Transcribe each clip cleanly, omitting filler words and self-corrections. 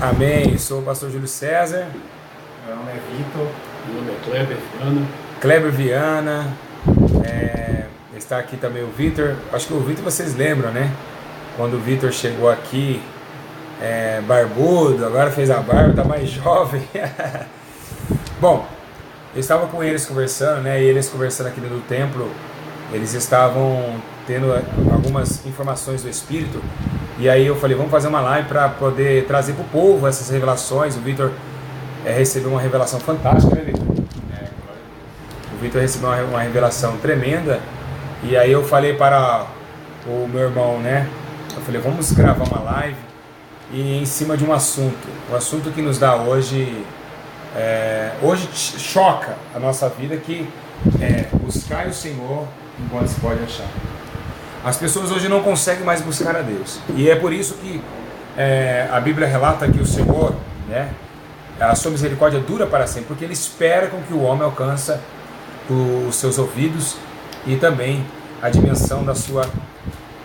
Amém. Sou o pastor Júlio César. Meu nome é Vitor. Meu nome é Kleber Viana. Kleber Viana. Está aqui também o Vitor. Acho que o Vitor vocês lembram, né? Quando o Vitor chegou aqui, barbudo, agora fez a barba, tá mais jovem. Bom, eu estava com eles conversando, né? E eles conversando aqui dentro do templo, eles estavam tendo algumas informações do Espírito. E aí eu falei, vamos fazer uma live para poder trazer para o povo essas revelações. O Vitor recebeu uma revelação fantástica, né, Vitor? O Vitor recebeu uma revelação tremenda. E aí eu falei para o meu irmão, né? Eu falei, vamos gravar uma live e em cima de um assunto. O assunto que nos dá hoje, hoje choca a nossa vida, que é buscar o Senhor enquanto se pode achar. As pessoas hoje não conseguem mais buscar a Deus. E é por isso que a Bíblia relata que o Senhor, né, a sua misericórdia dura para sempre, porque Ele espera com que o homem alcance os seus ouvidos e também a dimensão da sua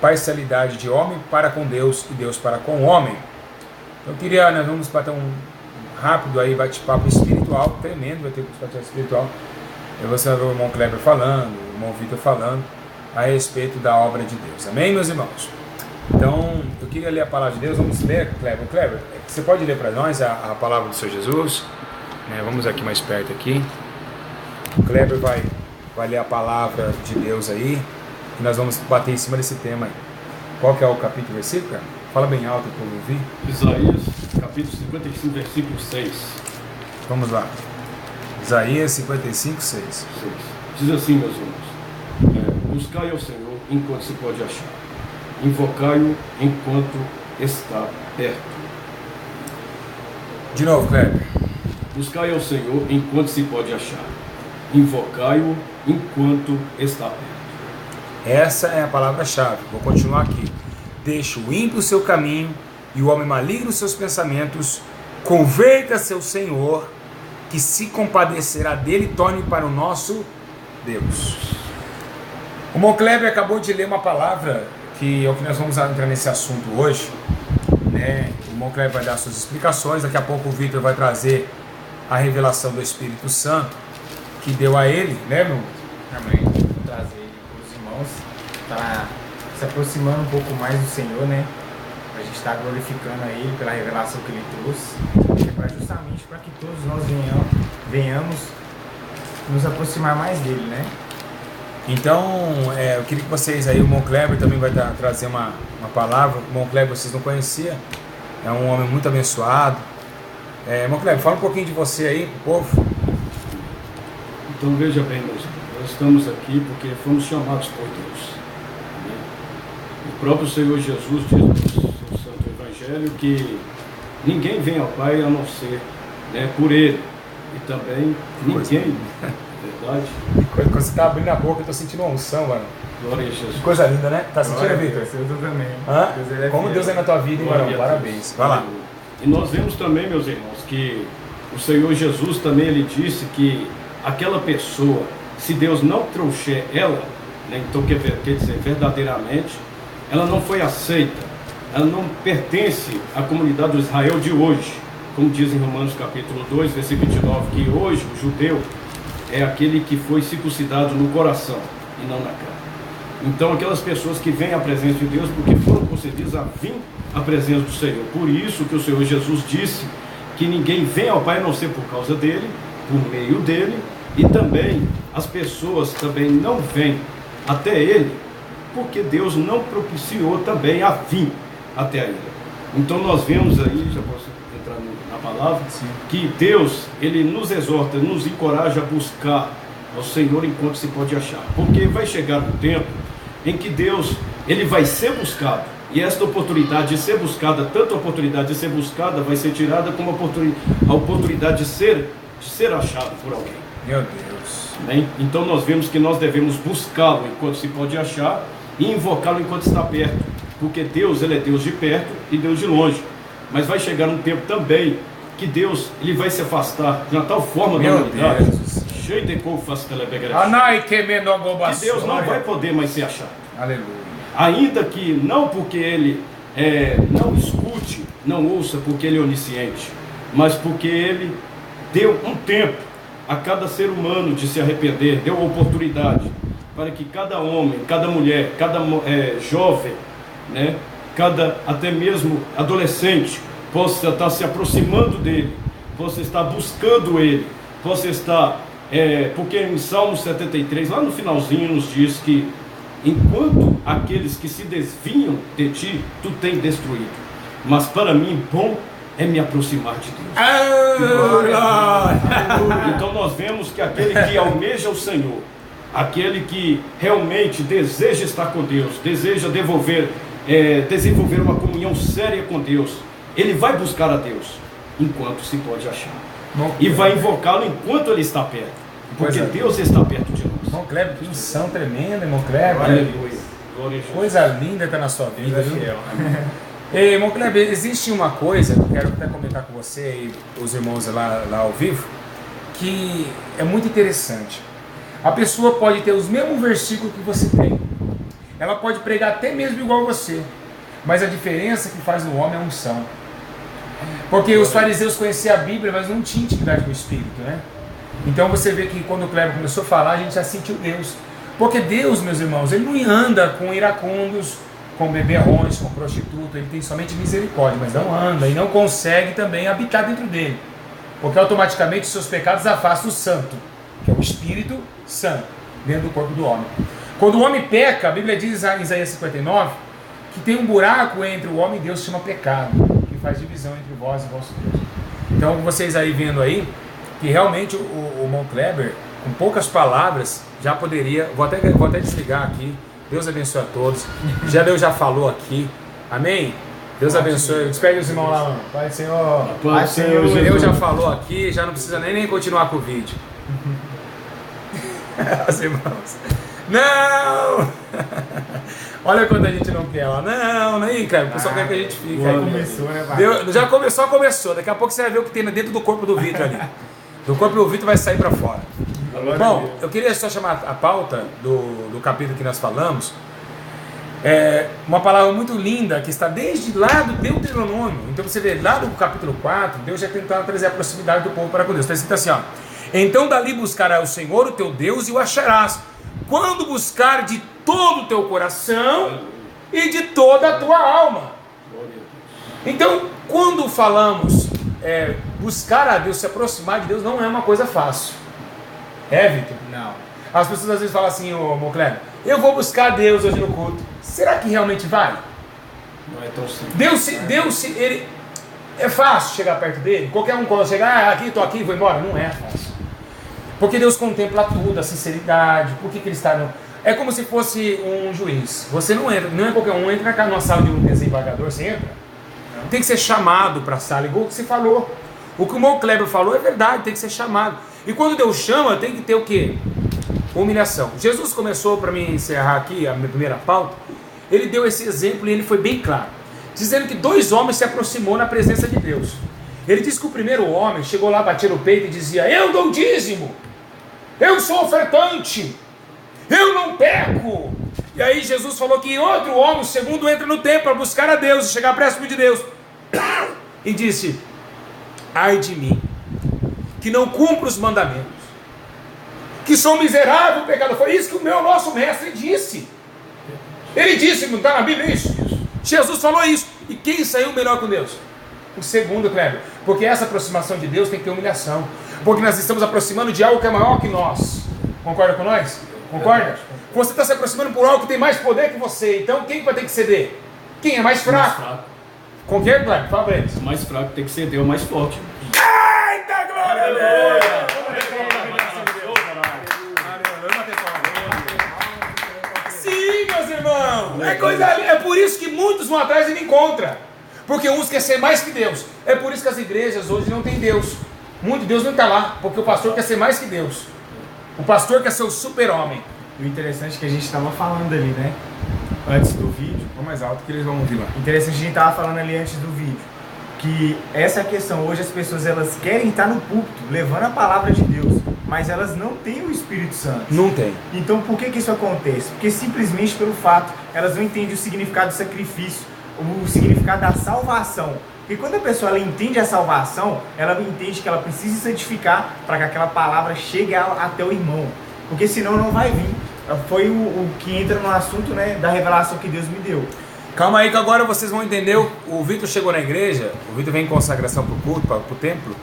parcialidade de homem para com Deus e Deus para com o homem. Então eu queria, nós vamos bater um rápido aí bate-papo espiritual, tremendo, vai ter um bate-papo espiritual. E você vai ver o irmão Kleber falando, o irmão Vitor falando a respeito da obra de Deus. Amém, meus irmãos? Então, eu queria ler a palavra de Deus. Vamos ler, Kleber. Kleber, você pode ler para nós a palavra do Senhor Jesus? Vamos aqui mais perto aqui. O Kleber vai ler a palavra de Deus aí, e nós vamos bater em cima desse tema aí. Qual que é o capítulo e versículo, cara? Fala bem alto para eu ouvir. Isaías, capítulo 55, versículo 6. Vamos lá. Isaías 55, 6. Diz assim, meus irmãos: buscai ao Senhor enquanto se pode achar, invocai-o enquanto está perto. De novo, Kleber. Buscai ao Senhor enquanto se pode achar, invocai-o enquanto está perto. Essa é a palavra-chave. Vou continuar aqui. Deixa o ímpio o seu caminho e o homem maligno os seus pensamentos. Converta-se ao Senhor, que se compadecerá dele e torne para o nosso Deus. O irmão Kleber acabou de ler uma palavra que é o que nós vamos entrar nesse assunto hoje, né? O irmão Kleber vai dar suas explicações. Daqui a pouco o Vitor vai trazer a revelação do Espírito Santo que deu a ele, né, meu? Amém. Vou trazer ele para os irmãos, para se aproximando um pouco mais do Senhor, né? A gente está glorificando a Ele pela revelação que Ele trouxe, justamente para que todos nós venhamos nos aproximar mais dele, né? Então, eu queria que vocês aí, o irmão Kleber também vai trazer uma palavra. O irmão Kleber vocês não conheciam, é um homem muito abençoado. Irmão Kleber, fala um pouquinho de você aí pro povo. Então veja bem, meus irmãos, nós estamos aqui porque fomos chamados por Deus. O próprio Senhor Jesus diz no seu Santo Evangelho que ninguém vem ao Pai a não ser, né, por Ele. E também ninguém, verdade? Quando você está abrindo a boca, eu estou sentindo uma unção, mano. Glória a Jesus. Que coisa linda, né? Tá sentindo, Vitor? Eu também. Como Deus é na tua vida, hein, varão? Parabéns. Vai lá. E nós vemos também, meus irmãos, que o Senhor Jesus também ele disse que aquela pessoa, se Deus não trouxer ela, né, então quer dizer, verdadeiramente, ela não foi aceita, ela não pertence à comunidade do Israel de hoje, como diz em Romanos capítulo 2, versículo 29, que hoje o judeu é aquele que foi circuncidado no coração e não na carne. Então aquelas pessoas que vêm à presença de Deus porque foram concedidas a vir à presença do Senhor. Por isso que o Senhor Jesus disse que ninguém vem ao Pai a não ser por causa dele, por meio dele, e também as pessoas também não vêm até ele porque Deus não propiciou também a vir até ele. Então nós vemos aí, já posso entrar na palavra, sim, que Deus, ele nos exorta, nos encoraja a buscar ao Senhor enquanto se pode achar, porque vai chegar um tempo em que Deus, ele vai ser buscado, e esta oportunidade de ser buscada, tanto a oportunidade de ser buscada vai ser tirada como a oportunidade de ser achado por alguém. Meu Deus. Bem, então nós vemos que nós devemos buscá-lo enquanto se pode achar e invocá-lo enquanto está perto, porque Deus, ele é Deus de perto e Deus de longe. Mas vai chegar um tempo também que Deus, ele vai se afastar de uma tal forma da humanidade, que Deus não vai poder mais ser achado. Aleluia. Ainda que não porque ele não escute, não ouça porque Ele é onisciente, mas porque Ele deu um tempo a cada ser humano de se arrepender, deu oportunidade para que cada homem, cada mulher, cada jovem, né, cada até mesmo adolescente possa estar se aproximando dele, possa estar buscando ele, possa estar, porque em Salmo 73, lá no finalzinho nos diz que enquanto aqueles que se desviam de ti, tu tem destruído, mas para mim bom é me aproximar de Deus. Então nós vemos que aquele que almeja o Senhor, aquele que realmente deseja estar com Deus, deseja desenvolver uma comunhão séria com Deus, ele vai buscar a Deus enquanto se pode achar. E vai invocá-lo enquanto ele está perto. Porque Deus está perto de nós. Irmão Kleber, que unção tremenda, irmão Kleber. Aleluia. Coisa linda está na sua vida, viu? Ei, irmão Kleber, existe uma coisa que eu quero até comentar com você e os irmãos lá ao vivo, que é muito interessante. A pessoa pode ter os mesmos versículos que você tem. Ela pode pregar até mesmo igual você. Mas a diferença que faz no homem é a unção. Porque os fariseus conheciam a Bíblia, mas não tinham intimidade com o Espírito, né? Então você vê que quando o Kleber começou a falar, a gente já sentiu Deus. Porque Deus, meus irmãos, Ele não anda com iracundos, com beberrões, com prostituta. Ele tem somente misericórdia, mas não anda e não consegue também habitar dentro dele. Porque automaticamente os seus pecados afastam o santo, que é o Espírito Santo, dentro do corpo do homem. Quando o homem peca, a Bíblia diz em Isaías 59, que tem um buraco entre o homem e Deus que chama pecado, que faz divisão entre vós e vosso Deus. Então vocês aí vendo aí, que realmente o irmão Kleber, com poucas palavras, já poderia, vou até desligar aqui, Deus abençoe a todos, Deus já falou aqui, amém? Deus abençoe, despede os irmãos lá, mano. Pai do Senhor, Pai do Senhor, Deus já falou aqui, já não precisa nem continuar com o vídeo. Os irmãos, não! Olha quando a gente não quer, ó. Não, aí, cara, o pessoal quer que a gente fique. Aí começou, né, já começou. Daqui a pouco você vai ver o que tem dentro do corpo do Vitor ali. Do corpo do Vitor vai sair para fora. Bom, eu queria só chamar a pauta do capítulo que nós falamos. Uma palavra muito linda que está desde lá do Deuteronômio. Então você vê lá do capítulo 4, Deus já tentava trazer a proximidade do povo para com Deus. Está escrito assim, ó. Então dali buscarás o Senhor, o teu Deus, e o acharás, quando buscar de todo o teu coração e de toda a tua alma. Então, quando falamos buscar a Deus, se aproximar de Deus, não é uma coisa fácil. Vitor? Não. As pessoas às vezes falam assim, ô Cleber, eu vou buscar Deus hoje no culto. Será que realmente vai? Não é tão simples. Deus, ele é fácil chegar perto dele? Qualquer um quando chegar, aqui, estou aqui, vou embora. Não é fácil. Porque Deus contempla tudo, a sinceridade, por que ele está no... É como se fosse um juiz. Você não entra, não é qualquer um, entra numa sala de um desembargador, você entra. Tem que ser chamado para a sala, igual o que você falou. O que o irmão Kleber falou é verdade, tem que ser chamado. E quando Deus chama, tem que ter o quê? Humilhação. Jesus começou, para mim encerrar aqui a minha primeira pauta, ele deu esse exemplo e ele foi bem claro, dizendo que 2 homens se aproximou na presença de Deus. Ele disse que o primeiro homem chegou lá, batia no peito e dizia, eu dou dízimo, eu sou ofertante, eu não peco. E aí Jesus falou que outro homem, o segundo, entra no templo para buscar a Deus e chegar próximo de Deus. E disse, ai de mim, que não cumpro os mandamentos, que sou miserável, pecador. Foi isso que o nosso mestre disse. Ele disse, não está na Bíblia isso? Jesus falou isso. E quem saiu melhor com Deus? O segundo, Kleber. Porque essa aproximação de Deus tem que ter humilhação. Porque nós estamos aproximando de algo que é maior que nós. Concorda com nós? Concorda? Você está se aproximando por algo que tem mais poder que você. Então quem vai ter que ceder? Quem é mais fraco? Com quem, Kleber? Fala pra eles. O mais fraco tem que ceder, o mais forte. Eita, glória a Deus! Sim, meus irmãos! É por isso que muitos vão atrás e não encontram. Porque uns querem ser mais que Deus. É por isso que as igrejas hoje não têm Deus. Muito Deus não está lá, porque o pastor quer ser mais que Deus. O pastor quer ser o super-homem. E o interessante é que a gente estava falando ali, né? Antes do vídeo. Vamos mais alto que eles vão ouvir lá. Interessante que a gente estava falando ali antes do vídeo. Que essa é a questão. Hoje as pessoas elas querem estar no púlpito, levando a palavra de Deus. Mas elas não têm o Espírito Santo. Não tem. Então por que isso acontece? Porque simplesmente pelo fato, elas não entendem o significado do sacrifício. o significado da salvação. Porque quando a pessoa ela entende a salvação, ela entende que ela precisa santificar para que aquela palavra chegue até o irmão. Porque senão não vai vir. Foi o que entra no assunto, né, da revelação que Deus me deu. Calma aí que agora vocês vão entender. O Vitor chegou na igreja, o Vitor vem em consagração para o culto, para o templo.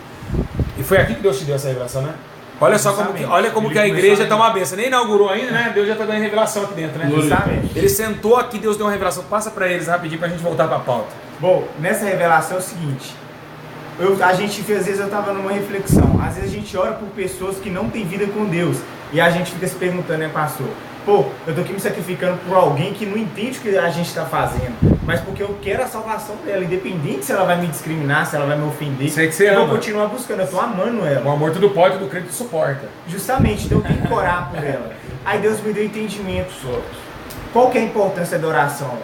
E foi aqui que Deus te deu essa revelação, né? Olha só como que a igreja está uma benção. Nem inaugurou ainda, né? Deus já está dando revelação aqui dentro, né? Exatamente. Ele sentou aqui, Deus deu uma revelação. Passa para eles rapidinho para a gente voltar para a pauta. Bom, nessa revelação é o seguinte. Às vezes eu estava numa reflexão. Às vezes a gente ora por pessoas que não têm vida com Deus. E a gente fica se perguntando, né, pastor? Pô, eu tô aqui me sacrificando por alguém que não entende o que a gente está fazendo. Mas porque eu quero a salvação dela. Independente se ela vai me discriminar, se ela vai me ofender. Sei que você eu ama. vou continuar buscando, eu tô amando ela. O amor tudo pode, tudo crente suporta. Justamente, então eu tenho que orar por ela. Aí Deus me deu entendimento sobre. Qual que é a importância da oração?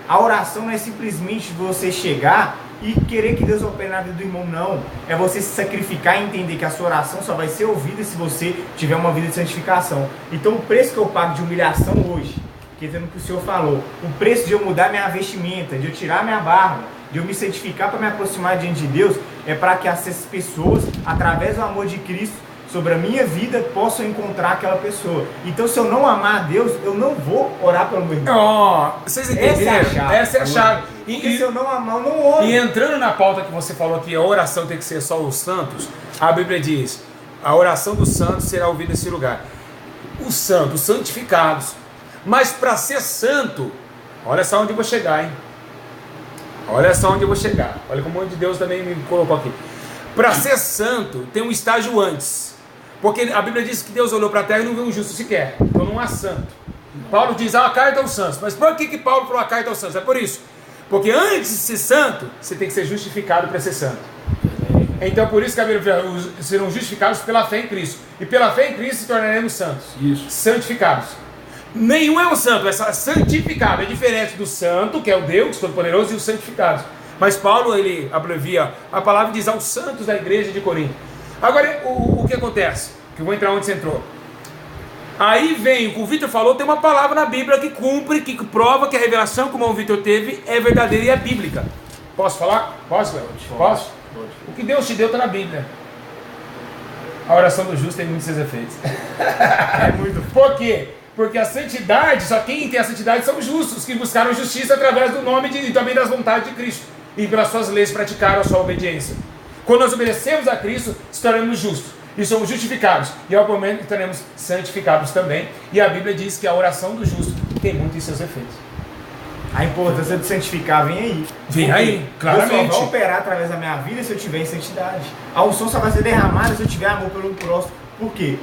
A oração não é simplesmente você chegar e querer que Deus opere na vida do irmão, não. É você se sacrificar e entender que a sua oração só vai ser ouvida se você tiver uma vida de santificação. Então o preço que eu pago de humilhação hoje, que é o que o Senhor falou, o preço de eu mudar minha vestimenta, de eu tirar minha barba, de eu me santificar para me aproximar diante de Deus, é para que essas pessoas, através do amor de Cristo, sobre a minha vida, possam encontrar aquela pessoa. Então, se eu não amar a Deus, eu não vou orar pelo meu irmão. Vocês entenderam? Essa é a chave. Porque se eu não amar, eu não oro. E entrando na pauta que você falou que a oração tem que ser só os santos, a Bíblia diz, a oração dos santos será ouvida nesse lugar. Os santos, santificados. Mas para ser santo, olha só onde eu vou chegar, hein? Olha só onde eu vou chegar. Olha como o de Deus também me colocou aqui. Para ser santo, tem um estágio antes. Porque a Bíblia diz que Deus olhou para a terra e não viu um justo sequer. Então não há santo. Paulo diz, a carta aos santos. Mas por que Paulo falou a carta aos santos? É por isso. Porque antes de ser santo, você tem que ser justificado para ser santo. Então por isso que a Bíblia fala, serão justificados pela fé em Cristo. E pela fé em Cristo se tornaremos santos. Isso. Santificados. Nenhum é um santo, é santificado. É diferente do santo, que é o Deus Todo-Poderoso, e os santificados. Mas Paulo, ele abrevia a palavra e diz aos santos da igreja de Corinto. Agora, o que acontece? Que eu vou entrar onde você entrou. Aí vem, o que o Vitor falou, tem uma palavra na Bíblia que cumpre, que prova que a revelação que o Vitor teve é verdadeira e é bíblica. Posso falar? Posso, Léo? Posso? O que Deus te deu está na Bíblia. A oração do justo tem muitos seus efeitos. É muito. Por quê? Porque a santidade, só quem tem a santidade são os justos, que buscaram justiça através do nome e também das vontades de Cristo. E pelas suas leis praticaram a sua obediência. Quando nós obedecemos a Cristo, se tornamos justos. E somos justificados. E ao momento estaremos santificados também. E a Bíblia diz que a oração do justo tem muito em seus efeitos. A importância de santificar vem aí. Vem aí, claramente. Deus só vai operar através da minha vida se eu tiver em santidade. A unção só vai ser derramada se eu tiver amor pelo próximo. Por quê?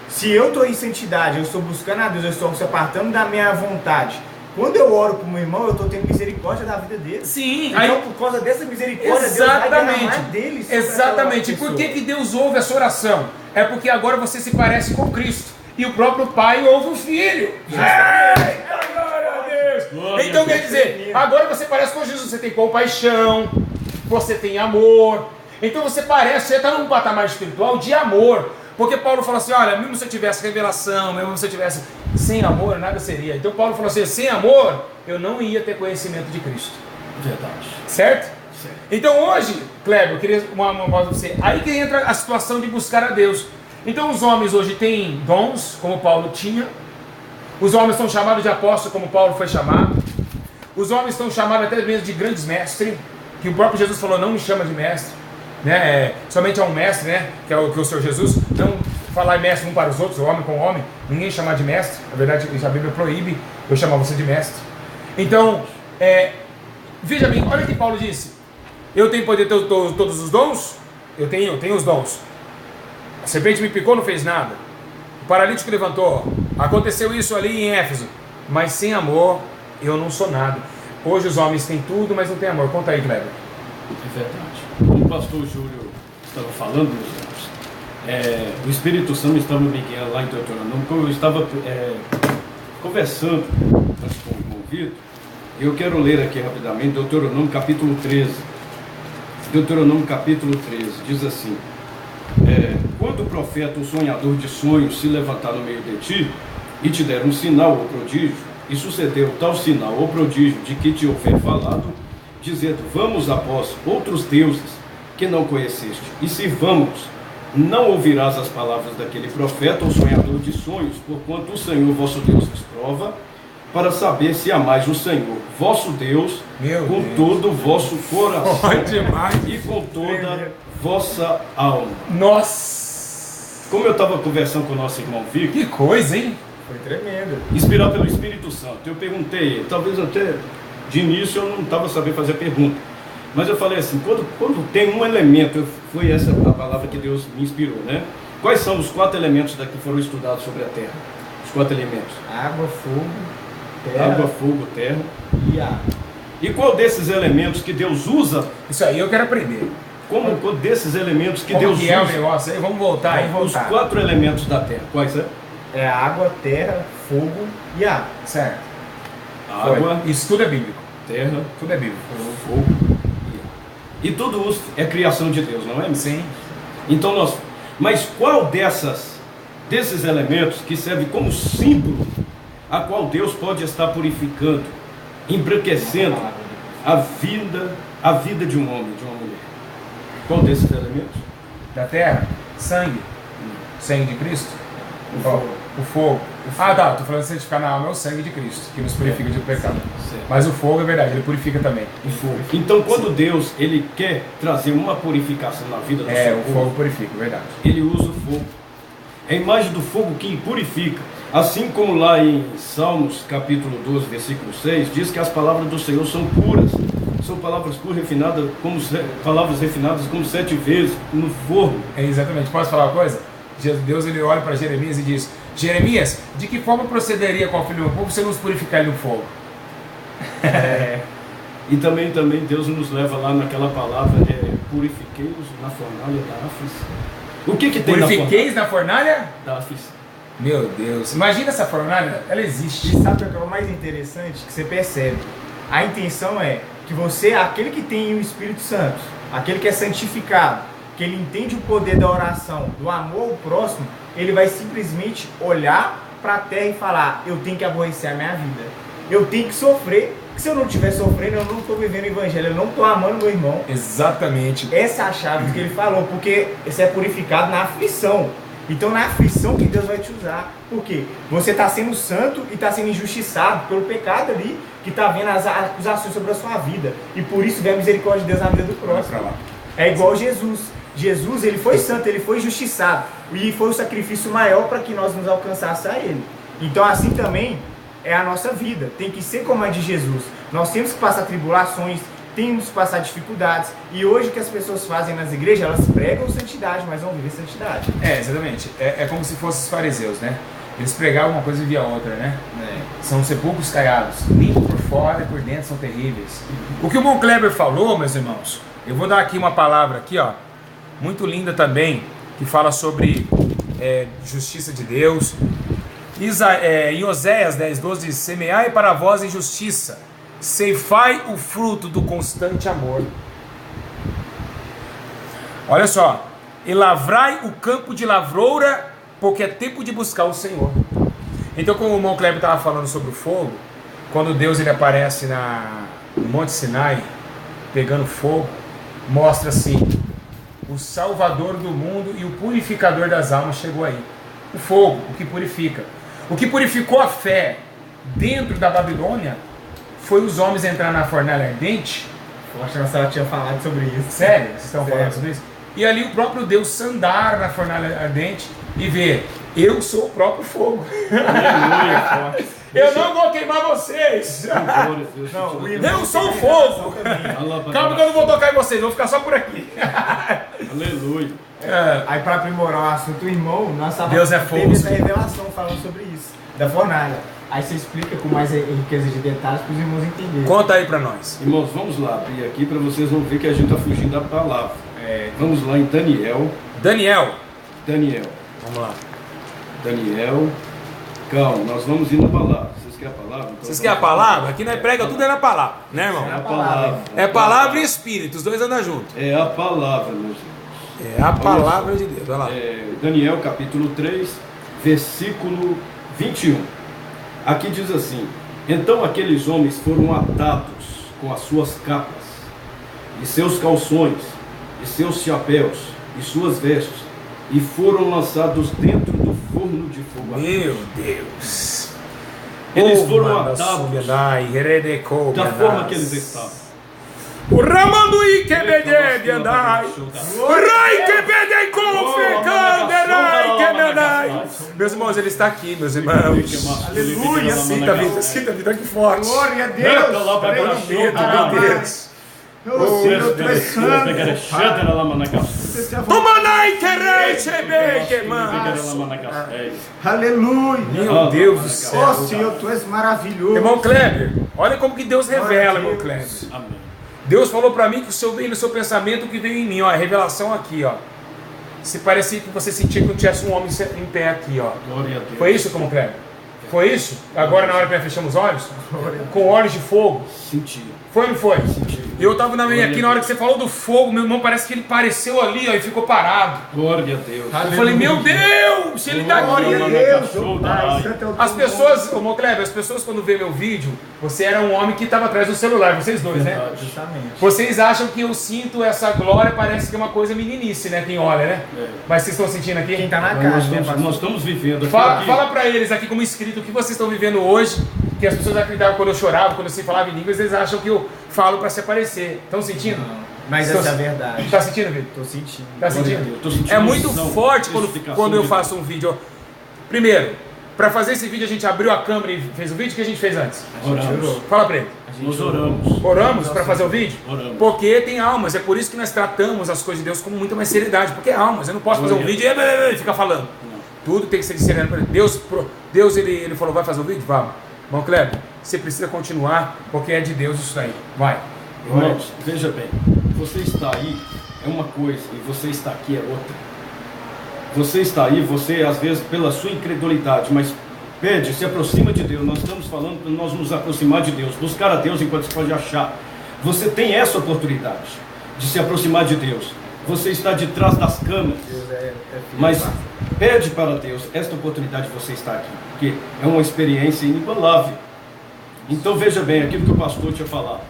Se eu estou em santidade, eu estou buscando a Deus, eu estou se apartando da minha vontade. Quando eu oro para o meu irmão, eu estou tendo misericórdia da vida dele. Sim. Então, aí, por causa dessa misericórdia, exatamente, Deus vai derramar dele sobre exatamente. Por que Deus ouve a sua oração? É porque agora você se parece com Cristo. E o próprio Pai ouve o Filho. Glória a Deus. Glória Então a Deus. quer dizer, agora você parece com Jesus. Você tem compaixão, você tem amor. Então você parece, você está num patamar espiritual de amor. Porque Paulo falou assim, olha, mesmo se eu tivesse revelação, mesmo se eu tivesse sem amor, nada seria. Então Paulo falou assim, sem amor, eu não ia ter conhecimento de Cristo. Verdade. Certo? Certo. Então hoje, Kleber, eu queria uma voz para você. Aí que entra a situação de buscar a Deus. Então os homens hoje têm dons, como Paulo tinha. Os homens são chamados de apóstolos, como Paulo foi chamado. Os homens estão chamados até mesmo de grandes mestres, que o próprio Jesus falou, não me chama de mestre. Né? Somente é um mestre, né? Que é o Senhor Jesus. Não falar mestre um para os outros, homem com homem, ninguém chamar de mestre. Na verdade, a Bíblia proíbe eu chamar você de mestre. Então, veja bem, olha o que Paulo disse. Eu tenho poder ter todos os dons? Eu tenho os dons. A serpente me picou, não fez nada. O paralítico levantou. Aconteceu isso ali em Éfeso. Mas sem amor, eu não sou nada. Hoje os homens têm tudo, mas não têm amor. Conta aí, Kleber. É verdade. Como o pastor Júlio estava falando, meus irmãos, o Espírito Santo estava me guiando lá em Deuteronômio, como eu estava conversando com o Vitor, e eu quero ler aqui rapidamente Deuteronômio capítulo 13. Deuteronômio capítulo 13 diz assim: quando o profeta, o sonhador de sonhos, se levantar no meio de ti e te der um sinal ou prodígio, e suceder o tal sinal ou prodígio de que te houver falado, dizendo: vamos após outros deuses que não conheceste, e sirvamos. Não ouvirás as palavras daquele profeta ou sonhador de sonhos, porquanto o Senhor vosso Deus vos prova, para saber se amais o Senhor vosso Deus com todo o vosso coração e com toda vossa alma. Nossa! Como eu estava conversando com o nosso irmão Vico, Que coisa, hein? Foi tremendo. inspirado pelo Espírito Santo, eu perguntei, talvez até de início eu não estava sabendo fazer pergunta, mas eu falei assim, quando tem um elemento, foi essa a palavra que Deus me inspirou, né? Quais são os 4 elementos que foram estudados sobre a terra? Os 4 elementos: Água, fogo, terra. Água, fogo, terra E ar. E qual desses elementos que Deus usa? Isso aí eu quero aprender. Qual desses elementos que Como Deus que é o usa? negócio aí? Vamos voltar aí. Vamos Os voltar. 4 elementos da terra. Quais é? É água, terra, fogo e ar. Certo. Água, Isso tudo é bíblico. terra, Tudo é bíblico. fogo e ar. E tudo isso é criação de Deus, não é? Sim. Então mas qual desses elementos que serve como símbolo a qual Deus pode estar purificando, embranquecendo a vida de um homem, de uma mulher? Qual desses elementos? Da terra, sangue. Sangue de Cristo. O fogo. O fogo. Ah, tá. Tô falando de santificar na alma é o sangue de Cristo, que nos purifica de pecado. Certo. Mas o fogo é verdade, ele purifica também. O fogo. Então, quando Deus ele quer trazer uma purificação na vida do seu O povo, fogo purifica, verdade. ele usa o fogo. É a imagem do fogo que purifica. Assim como lá em Salmos capítulo 12, versículo 6, diz que as palavras do Senhor são puras. São palavras puras, refinadas, palavras refinadas como 7 vezes no forno. Exatamente. Posso falar uma coisa? Deus ele olha para Jeremias e diz: Jeremias, de que forma procederia com o filho do meu povo se eu nos purificar no fogo? E também Deus nos leva lá naquela palavra, purifiquei-os na fornalha da aflição. O que tem Purifiqueis na fornalha? da aflição? Meu Deus, imagina essa fornalha, ela existe. E sabe o que é o mais interessante? Que você percebe. A intenção é que você, aquele que tem o Espírito Santo, aquele que é santificado, que ele entende o poder da oração, do amor ao próximo, ele vai simplesmente olhar para a terra e falar: eu tenho que aborrecer a minha vida, eu tenho que sofrer, porque se eu não estiver sofrendo, eu não estou vivendo o evangelho, eu não estou amando meu irmão. Exatamente. Essa é a chave do que ele falou, porque você é purificado na aflição. Então na aflição que Deus vai te usar. Por quê? Você está sendo santo e está sendo injustiçado pelo pecado ali, que está vendo as acusações sobre a sua vida. E por isso vem a misericórdia de Deus na vida do próximo. É igual Jesus. Jesus, ele foi santo, ele foi justiçado. E foi o sacrifício maior para que nós nos alcançássemos a ele. Então assim também é a nossa vida. Tem que ser como a de Jesus. Nós temos que passar tribulações, temos que passar dificuldades. E hoje o que as pessoas fazem nas igrejas, elas pregam santidade, mas não vivem santidade. Exatamente. É como se fossem os fariseus, né? Eles pregavam uma coisa e viviam outra, né? São sepulcros caiados, limpos por fora e por dentro são terríveis. O que o Mon Kleber falou, meus irmãos, eu vou dar aqui uma palavra aqui, ó, muito linda também, que fala sobre justiça de Deus. Em Oséias 10:12 diz: semeai para vós em justiça, ceifai o fruto do constante amor. Olha só, e lavrai o campo de lavroura, porque é tempo de buscar o Senhor. Então, como o irmão Kleber estava falando sobre o fogo, quando Deus ele aparece no Monte Sinai, pegando fogo, mostra assim: o Salvador do mundo e o purificador das almas chegou aí. O fogo, o que purifica. O que purificou a fé dentro da Babilônia foi os homens entrar na fornalha ardente. Eu acho que a senhora tinha falado sobre isso. Sério? Vocês estão Sério. falando sobre isso? E ali o próprio Deus andar na fornalha ardente e ver: eu sou o próprio fogo. Aleluia. Eu não vou queimar vocês. Eu sou o fogo. Calma que eu não vou tocar em vocês, vou ficar só por aqui. Aleluia. Aí para aprimorar o assunto, o irmão, nossa Deus é fogo. teve essa revelação falando sobre isso, da fornalha. Aí você explica com mais riqueza de detalhes para os irmãos entenderem. Conta aí pra nós. Irmãos, vamos lá abrir aqui para vocês vão ver que a gente está fugindo da palavra. Vamos lá em Daniel. Daniel. Vamos lá. Daniel. Calma, nós vamos ir na palavra. Vocês querem a palavra? Então Vocês querem a palavra? Aqui nós prega tudo é na palavra, né, irmão? É a palavra. É palavra e espírito, os dois andam juntos. É a palavra, meus irmãos. É a palavra de Deus, vai lá. Daniel capítulo 3, versículo 21. Aqui diz assim: então aqueles homens foram atados com as suas capas e seus calções, e seus chapéus, e suas vestes, e foram lançados dentro do forno de fogo. Meu Deus! Eles foram atados da forma que eles estavam. O Ramandui Kebede Andai, Rai Kebede Confrecanderai Kemenai. Meus irmãos, ele está aqui, meus irmãos. Aleluia. Sinta a vida aqui forte. Glória a Deus. Aleluia, meu Deus. Tomanai Kerei Shebei Keman. Aleluia. Meu Deus do céu. Ó Senhor, tu és maravilhoso. Irmão Kleber, olha como que Deus revela, irmão Kleber. Amém. Deus falou para mim que o seu veio no seu pensamento, que veio em mim, ó, a revelação aqui, ó. Se parecia que você sentia que não tivesse um homem em pé aqui, ó. Glória a Deus. Foi isso, como Kleber? Foi isso? Agora na hora que nós fechamos os olhos? Com olhos de fogo. Senti. Foi ou não foi? Senti. Eu estava aqui na hora que você falou do fogo, meu irmão, parece que ele apareceu ali, ó, e ficou parado. Glória a Deus. Eu falei, meu Deus, ele está Glória a aqui. Deus. As pessoas, irmão Kleber, as pessoas quando vê meu vídeo, você era um homem que estava atrás do celular, vocês dois, né? Justamente. Vocês acham que eu sinto essa glória, parece que é uma coisa meninice, né? Quem olha, né? É. Mas vocês estão sentindo aqui? Quem tá na Nós casa, né, estamos, pastor? nós estamos vivendo aqui. Fala para eles aqui como inscrito o que vocês estão vivendo hoje, que as pessoas acreditavam quando eu chorava, quando você falava em línguas, eles acham que eu falo para se aparecer. Estão sentindo? Não, mas Estão- essa é a verdade. Tá sentindo, Vitor? Tô sentindo. Tá Glória a sentindo? Deus. Tô sentindo É muito unção, forte testificação quando eu de faço um vídeo. Primeiro, para fazer esse vídeo a gente abriu a câmera e fez o vídeo. O que a gente fez antes? Oramos. Fala para ele. Nós oramos. Oramos para fazer o vídeo? Oramos. Porque tem almas, é por isso que nós tratamos as coisas de Deus com muita mais seriedade. Porque é almas, eu não posso fazer um vídeo e ficar falando. Tudo tem que ser discernido. Deus ele falou, vai fazer o vídeo? Vamos. Irmão Kleber, você precisa continuar, porque é de Deus isso aí. Vai. Irmãos, veja bem, você está aí é uma coisa e você está aqui é outra. Você está aí, você às vezes pela sua incredulidade, mas pede, se aproxima de Deus. Nós estamos falando para nós nos aproximar de Deus, buscar a Deus enquanto se pode achar. Você tem essa oportunidade de se aproximar de Deus. Você está de trás das câmeras, Deus é mas pede para Deus esta oportunidade de você estar aqui, porque é uma experiência inigualável. Então veja bem aquilo que o pastor tinha falado.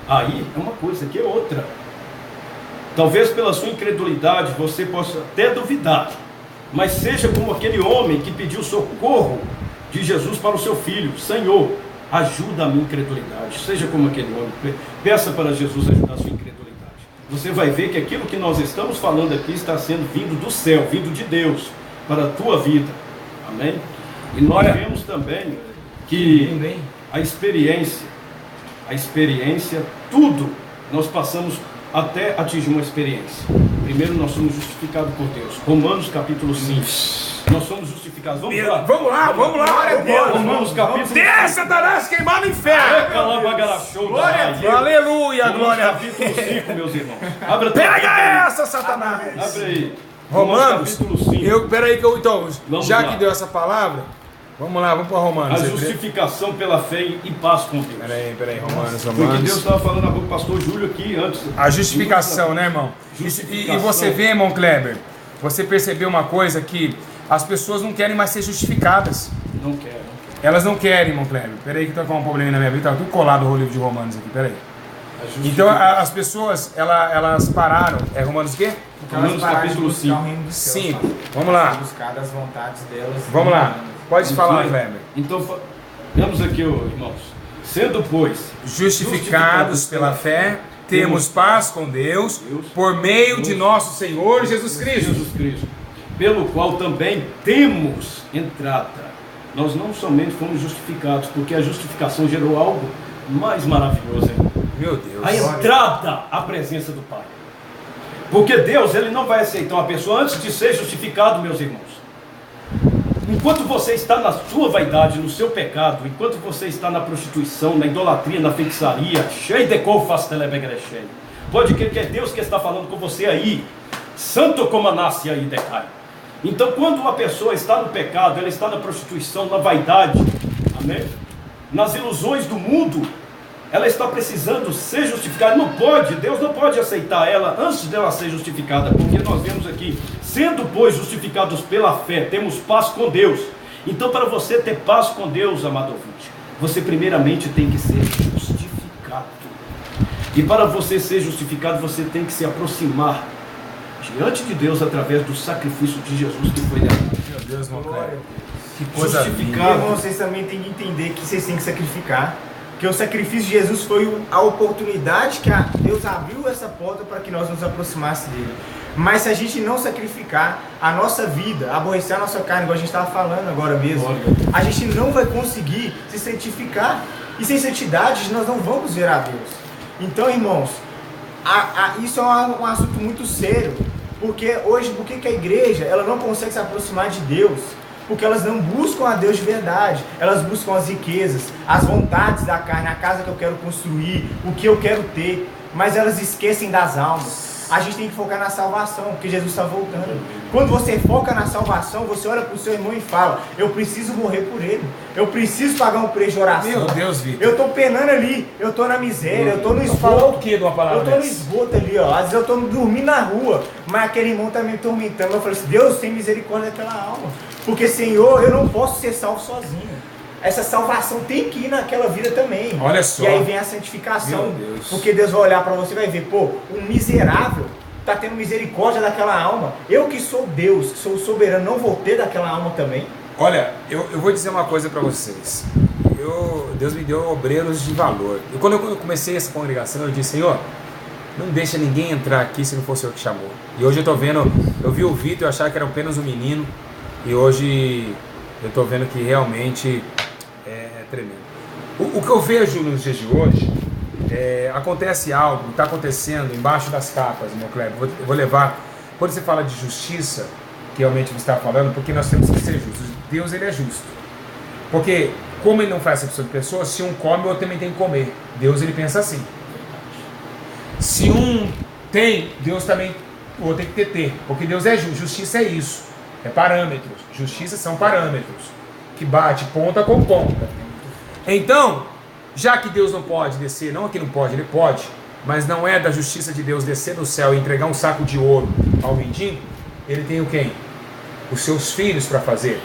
Aí é uma coisa, aqui é outra. Talvez pela sua incredulidade você possa até duvidar, mas seja como aquele homem que pediu socorro de Jesus para o seu filho. Senhor, ajuda a minha incredulidade. Seja como aquele homem, peça para Jesus ajudar a sua incredulidade. Você vai ver que aquilo que nós estamos falando aqui está sendo vindo do céu, vindo de Deus para a tua vida. Amém? E nós vemos também que a experiência, tudo nós passamos até atingir uma experiência. Primeiro nós somos justificados por Deus. Romanos capítulo 5. Nós somos justificados. Vamos lá. Vamos lá. Romanos capítulo 5. Desce, Satanás, queimar no inferno. Aleluia, glória a Deus. Capítulo 5, meus irmãos. Abra Pega essa, Satanás. Abre aí. Romanos, capítulo 5. Peraí que eu, então, Vamos já lá. que deu essa palavra, vamos lá, vamos para Romanos. A justificação pela fé e paz com Deus. Peraí, Romanos. Foi o que Deus estava falando na boca do pastor Júlio aqui antes. A justificação, né, irmão? Justificação. E você vê, irmão Kleber, você percebeu uma coisa que as pessoas não querem mais ser justificadas. Não quero. Elas não querem, irmão Kleber. Peraí que tá com um probleminha na minha vida, tá tudo colado o livro de Romanos aqui, peraí. Então as pessoas, elas pararam. É Romanos o quê? Romanos capítulo 5. 5. Vamos lá. Buscar das vontades delas. Vamos lá. Pode falar, Kleber. Então, vemos aqui, irmãos. Sendo, pois, Justificados pela fé, temos paz com Deus por meio de nosso Senhor Jesus Cristo. Jesus Cristo, pelo qual também temos entrada. Nós não somente fomos justificados, porque a justificação gerou algo mais maravilhoso ainda. Meu Deus. A entrada à presença do Pai. Porque Deus, Ele não vai aceitar uma pessoa antes de ser justificado, meus irmãos. Enquanto você está na sua vaidade, no seu pecado, enquanto você está na prostituição, na idolatria, na feitiçaria, cheio de cofas telebegrecheio, pode crer que é Deus que está falando com você aí, santo como a nasce aí decai. Então, quando uma pessoa está no pecado, ela está na prostituição, na vaidade, amém? Nas ilusões do mundo, ela está precisando ser justificada. Não pode, Deus não pode aceitar ela antes dela ser justificada, porque nós vemos aqui, sendo pois justificados pela fé, temos paz com Deus. Então, para você ter paz com Deus, amado ouvinte, você primeiramente tem que ser justificado. E para você ser justificado, você tem que se aproximar diante de Deus através do sacrifício de Jesus que foi derramado. Meu Deus, meu Glória a Cleber. Deus. Que coisa Justificado. linda. Irmão, vocês também têm que entender que vocês têm que sacrificar. Porque o sacrifício de Jesus foi a oportunidade que Deus abriu essa porta para que nós nos aproximássemos dele. Mas se a gente não sacrificar a nossa vida, aborrecer a nossa carne, igual a gente estava falando agora mesmo, a gente não vai conseguir se santificar. E sem santidade nós não vamos ver a Deus. Então, irmãos, isso é um assunto muito sério. Porque hoje, por que a igreja ela não consegue se aproximar de Deus? Porque elas não buscam a Deus de verdade. Elas buscam as riquezas, as vontades da carne, a casa que eu quero construir, o que eu quero ter. Mas elas esquecem das almas. A gente tem que focar na salvação, porque Jesus está voltando. Quando você foca na salvação, você olha para o seu irmão e fala: eu preciso morrer por ele. Eu preciso pagar um preço de oração. Meu Deus, Vitor. Eu estou penando ali, eu estou na miséria, eu estou no Falar esgoto. o que de uma palavra Eu estou no dessa? esgoto ali, ó. Às vezes eu estou dormindo na rua, mas aquele irmão está me tormentando. Eu falei assim: Deus tem misericórdia daquela alma. Porque, Senhor, eu não posso ser salvo sozinho. Essa salvação tem que ir naquela vida também. Olha só. E aí vem a santificação. Meu Deus. Porque Deus vai olhar para você e vai ver: pô, um miserável está tendo misericórdia daquela alma. Eu que sou Deus, que sou soberano, não vou ter daquela alma também. Olha, eu vou dizer uma coisa para vocês. Deus me deu obreiros de valor. Quando eu comecei essa congregação, eu disse: Senhor, não deixa ninguém entrar aqui se não for o Senhor que chamou. E hoje eu estou vendo, eu vi o Vitor, eu achava que era apenas um menino, e hoje eu estou vendo que realmente é tremendo. O que eu vejo nos dias de hoje, acontece algo, está acontecendo embaixo das capas, meu Cleber. Eu vou levar, quando você fala de justiça, que realmente você está falando, porque nós temos que ser justos. Deus, ele é justo. Porque, como ele não faz acepção de pessoas, se um come, o outro também tem que comer. Deus, ele pensa assim. Se um tem, Deus também, o outro tem que ter. Porque Deus é justo. Justiça é isso. É parâmetros. Justiça são parâmetros. Que bate ponta com ponta. Então, já que Deus não pode descer, não é que não pode, ele pode, mas não é da justiça de Deus descer do céu e entregar um saco de ouro ao mendigo, ele tem o quem? Os seus filhos para fazer.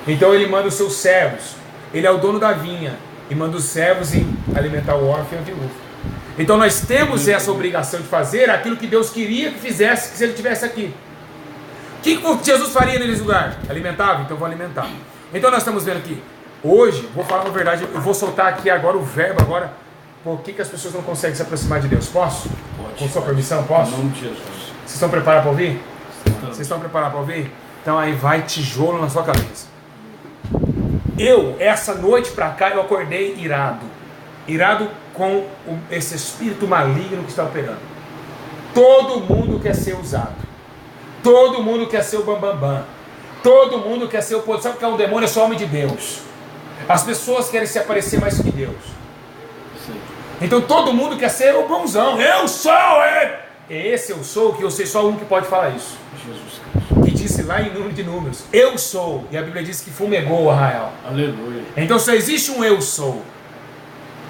Então ele manda os seus servos. Ele é o dono da vinha e manda os servos em alimentar o órfão e a viúva. Então nós temos essa obrigação de fazer aquilo que Deus queria que fizesse se ele estivesse aqui. O que Jesus faria nesse lugar? Alimentava? Então vou alimentar. Então nós estamos vendo aqui, hoje, vou falar uma verdade, eu vou soltar aqui agora o verbo agora. Por que as pessoas não conseguem se aproximar de Deus? Posso? Pode. Com sua permissão, posso? Em nome de Jesus. Vocês estão preparados para ouvir? Vocês estão preparados para ouvir? Então aí vai tijolo na sua cabeça. Essa noite pra cá, eu acordei irado. Irado com esse espírito maligno que está operando. Todo mundo quer ser usado. Todo mundo quer ser o bambambam. Todo mundo quer ser o poder. Sabe o que é um demônio? É só homem de Deus. As pessoas querem se aparecer mais que Deus. Sim. Então todo mundo quer ser o bonzão. Eu sou esse eu sou, que eu sei só um que pode falar isso. Jesus Cristo. Que disse lá em Número de Números: eu sou. E a Bíblia diz que fumegou o arraial. Aleluia. Então só existe um eu sou.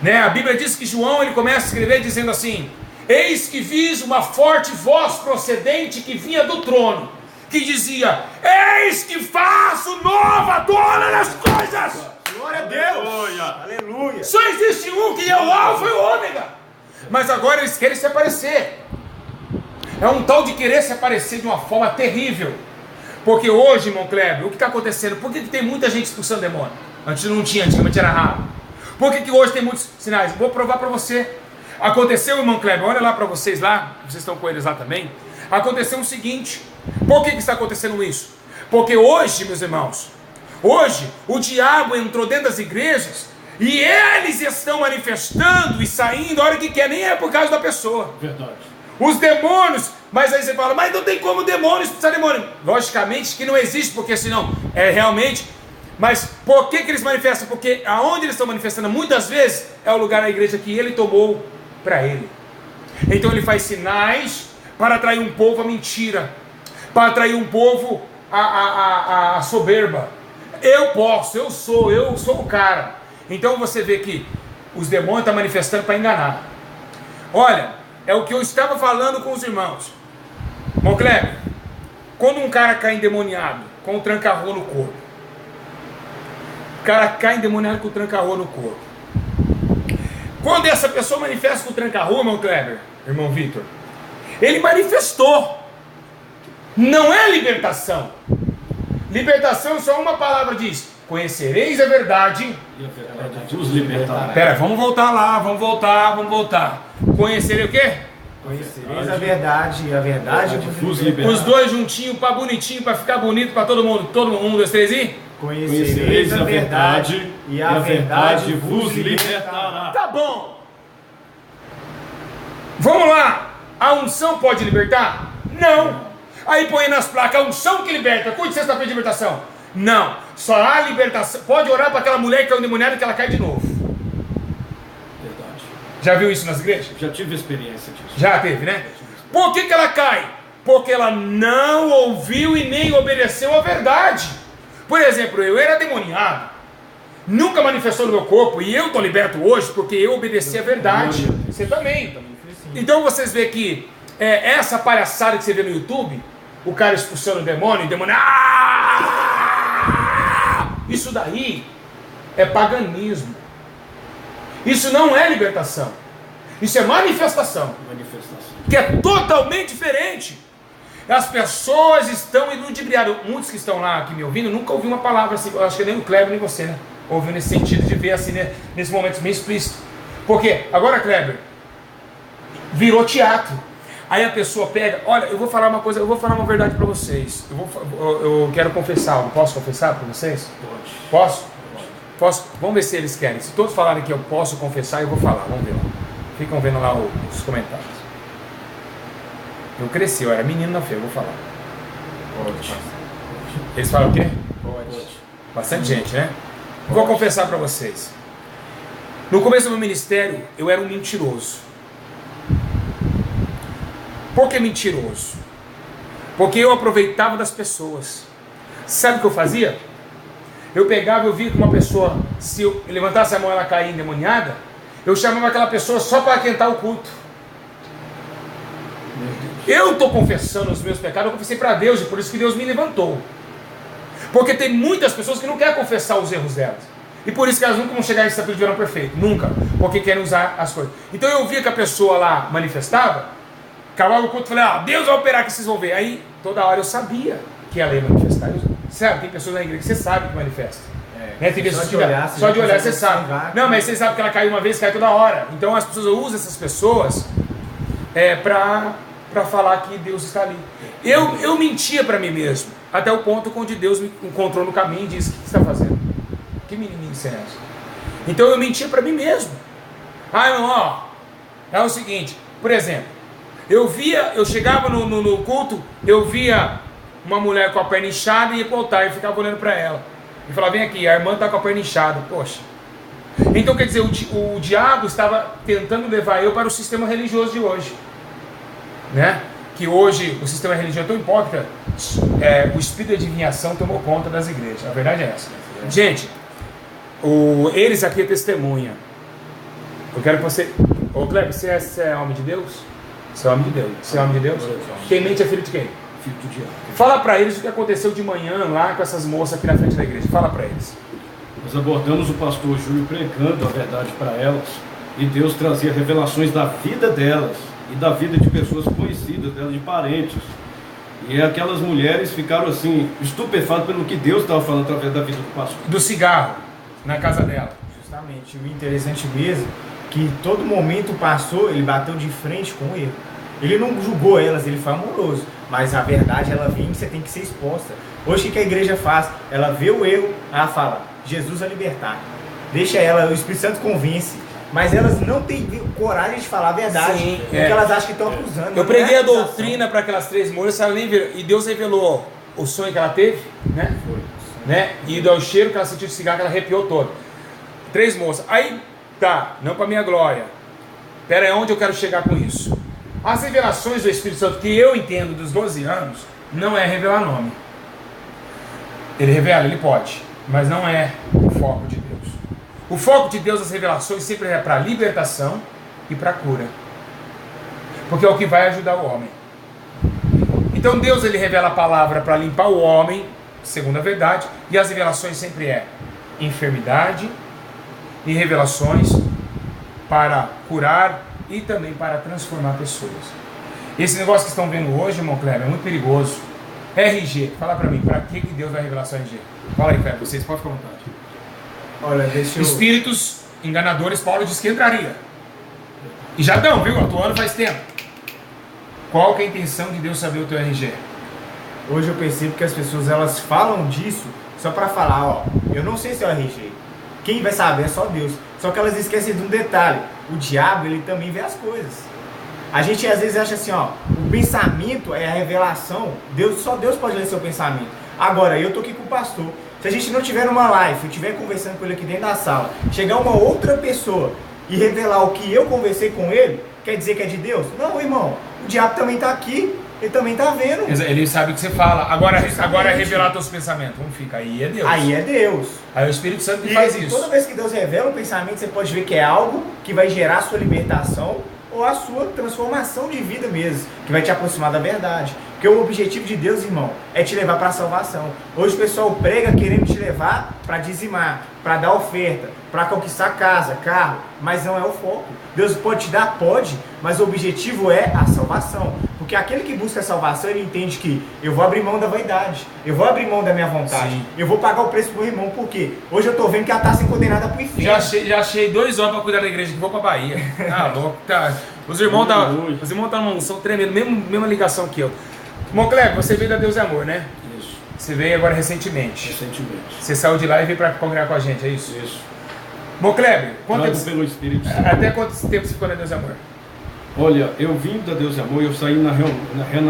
Né? A Bíblia diz que João, ele começa a escrever dizendo assim: eis que vis uma forte voz procedente que vinha do trono, que dizia: eis que faço nova todas as coisas. Glória a Deus! Aleluia. Aleluia! Só existe um que é o alfa e o ômega. Mas agora eles querem se aparecer. É um tal de querer se aparecer de uma forma terrível. Porque hoje, irmão Kleber, o que está acontecendo? Por que tem muita gente expulsando demônio? Antes não tinha, antigamente era raro. Por que hoje tem muitos sinais? Vou provar para você. Aconteceu, irmão Kleber, olha lá para vocês lá, vocês estão com eles lá também. Aconteceu o seguinte: por que está acontecendo isso? Porque hoje, meus irmãos, hoje o diabo entrou dentro das igrejas e eles estão manifestando e saindo a hora que quer, nem é por causa da pessoa. Verdade. Os demônios, mas aí você fala: mas não tem como demônio expulsar demônio. Logicamente que não existe, porque senão é realmente. Mas por que eles manifestam? Porque aonde eles estão manifestando muitas vezes é o lugar da igreja que ele tomou para ele. Então ele faz sinais para atrair um povo à mentira, para atrair um povo à soberba. Eu posso, eu sou o cara. Então você vê que os demônios estão manifestando para enganar. Olha, é o que eu estava falando com os irmãos. Irmão Kleber, quando um cara cai endemoniado com um tranca-rua no corpo, o cara cai endemoniado com o tranca-rua no corpo, Quando essa pessoa manifesta com o tranca-rua, irmão Kleber, irmão Vitor, ele manifestou. Não é libertação. Libertação só uma palavra diz: conhecereis a verdade. E a verdade vos libertará. Pera, vamos voltar lá, vamos voltar. Conhecerei o quê? Conhecereis a verdade, e a verdade vos libertará. Os dois juntinhos, para bonitinho, para ficar bonito para todo mundo. Todo mundo, 1, 2, 3 e? Conhecereis a verdade, e a verdade vos libertará. Tá bom. Vamos lá. A unção pode libertar? Não. Aí põe nas placas: a unção que liberta. Cuide de sexta-feira de libertação. Não. Só há libertação. Pode orar para aquela mulher que é endemoniada que ela cai de novo. Verdade. Já viu isso nas igrejas? Já tive experiência disso. Já teve, né? Por que ela cai? Porque ela não ouviu e nem obedeceu a verdade. Por exemplo, eu era demoniado, nunca manifestou no meu corpo, e eu estou liberto hoje porque eu obedeci a verdade. Você também. Então vocês veem que essa palhaçada que você vê no YouTube, o cara expulsando o demônio, isso daí é paganismo. Isso não é libertação. Isso é manifestação. Que é totalmente diferente. As pessoas estão iludibriadas. Muitos que estão lá aqui me ouvindo nunca ouviu uma palavra assim. Eu acho que nem o Kleber nem você, né? Ouviu nesse sentido de ver assim, né? Nesse momento meio explícito. Porque agora, Kleber, virou teatro. Aí a pessoa pega: olha, eu vou falar uma coisa, eu vou falar uma verdade para vocês. Eu quero confessar algo. Posso confessar para vocês? Pode. Posso? Posso? Vamos ver se eles querem. Se todos falarem que eu posso confessar, eu vou falar. Vamos ver lá. Ficam vendo lá os comentários. Eu cresci, eu era menino na fé, eu vou falar. Pode. Eles falam o quê? Pode. Bastante gente, né? Vou confessar para vocês. No começo do meu ministério, eu era um mentiroso. Por que mentiroso? Porque eu aproveitava das pessoas. Sabe o que eu fazia? Eu pegava, eu via que uma pessoa, se eu levantasse a mão e ela caía endemoniada, eu chamava aquela pessoa só para aquentar o culto. Eu estou confessando os meus pecados, eu confessei para Deus, e por isso que Deus me levantou. Porque tem muitas pessoas que não querem confessar os erros delas. E por isso que elas nunca vão chegar em esse de verão perfeito. Nunca. Porque querem usar as coisas. Então eu via que a pessoa lá manifestava, acabava o culto e falei: Deus vai operar que vocês vão ver. Aí toda hora eu sabia que ela ia manifestar. Sabe, tem pessoas na igreja que você sabe que manifesta. Tem pessoas que só de olhar você sabe. Não, mas você sabe que ela caiu uma vez, cai toda hora. Então as pessoas usam essas pessoas para falar que Deus está ali. Eu mentia para mim mesmo, até o ponto onde Deus me encontrou no caminho e disse: o que você está fazendo? Que menininho é essa? Então eu mentia para mim mesmo. Irmão, é o seguinte, por exemplo, eu chegava no culto, eu via uma mulher com a perna inchada e ia para o altar e ficava olhando para ela. E falava: vem aqui, a irmã está com a perna inchada. Poxa. Então quer dizer, o diabo estava tentando levar eu para o sistema religioso de hoje. Né? Que hoje o sistema religioso é tão hipócrita, o espírito de adivinhação tomou conta das igrejas. A verdade é essa. Gente, eles aqui é testemunha. Eu quero que você... Ô Kleber, você é homem de Deus? Você é homem de Deus. Você é homem de Deus? Quem mente é filho de quem? Filho do diabo. Fala para eles o que aconteceu de manhã lá com essas moças aqui na frente da igreja. Fala para eles. Nós abordamos o pastor Júlio pregando a verdade para elas, e Deus trazia revelações da vida delas e da vida de pessoas conhecidas delas, de parentes. E aquelas mulheres ficaram assim, estupefatas pelo que Deus estava falando através da vida do pastor. Do cigarro na casa dela. Justamente, o interessante mesmo, que todo momento o pastor, ele bateu de frente com o erro. Ele não julgou elas, ele foi amoroso. Mas a verdade, ela vem e você tem que ser exposta. Hoje o que a igreja faz? Ela vê o erro, ela fala: Jesus vai libertar. Deixa ela, o Espírito Santo convence. Mas elas não têm coragem de falar a verdade. Sim, porque elas acham que estão acusando. Eu preguei a doutrina para aquelas 3 moças, ela nem virou, e Deus revelou o sonho que ela teve, né? Né? E do cheiro que ela sentiu de cigarro, que ela arrepiou toda. 3 moças. Aí, tá, não para minha glória. Pera aí, onde eu quero chegar com isso? As revelações do Espírito Santo, que eu entendo dos 12 anos, não é revelar nome. Ele revela, ele pode, mas não é o foco de Deus. O foco de Deus, as revelações, sempre é para libertação e para cura. Porque é o que vai ajudar o homem. Então Deus, ele revela a palavra para limpar o homem, segundo a verdade, e as revelações sempre é enfermidade e revelações para curar e também para transformar pessoas. Esse negócio que estão vendo hoje, irmão Kleber, é muito perigoso. RG, fala pra mim, pra que Deus vai revelar sua RG? Fala aí, Kleber, vocês podem ficar à vontade. Olha, deixa eu... Espíritos enganadores, Paulo disse que entraria. E já estão, viu? Atuando faz tempo. Qual que é a intenção de Deus saber o teu RG? Hoje eu percebo que as pessoas elas falam disso só pra falar, ó, eu não sei seu RG. Quem vai saber é só Deus. Só que elas esquecem de um detalhe. O diabo, ele também vê as coisas. A gente às vezes acha assim, ó, o pensamento é a revelação. Só Deus pode ler seu pensamento. Agora, eu tô aqui com o pastor. Se a gente não tiver numa live, eu estiver conversando com ele aqui dentro da sala, chegar uma outra pessoa e revelar o que eu conversei com ele, quer dizer que é de Deus? Não, irmão. O diabo também tá aqui. Ele também tá vendo. Ele sabe o que você fala. Agora revelar teus pensamentos. Como fica? Aí é Deus. Aí é Deus. Aí é o Espírito Santo que faz isso. Toda vez que Deus revela um pensamento, você pode ver que é algo que vai gerar a sua libertação ou a sua transformação de vida mesmo, que vai te aproximar da verdade. Porque o objetivo de Deus, irmão, é te levar para a salvação. Hoje o pessoal prega querendo te levar para dizimar, para dar oferta, para conquistar casa, carro, mas não é o foco. Deus pode te dar? Pode, mas o objetivo é a salvação. Porque aquele que busca a salvação, ele entende que eu vou abrir mão da vaidade, eu vou abrir mão da minha vontade, sim, eu vou pagar o preço pro meu irmão, porque hoje eu tô vendo que ela tá sendo condenada pro inferno. Já achei 2 homens para cuidar da igreja que vou pra Bahia. Ah, louco, tá. Os irmãos tá numa unção tremenda, mesma ligação que eu. Irmão Kleber, você veio da Deus é Amor, né? Isso. Você veio agora recentemente. Recentemente. Você saiu de lá e veio para congregar com a gente, é isso? Isso. Irmão Kleber, pelo Espírito Santo. Até quanto tempo você ficou na Deus é Amor? Olha, eu vim da Deus é Amor e eu saí na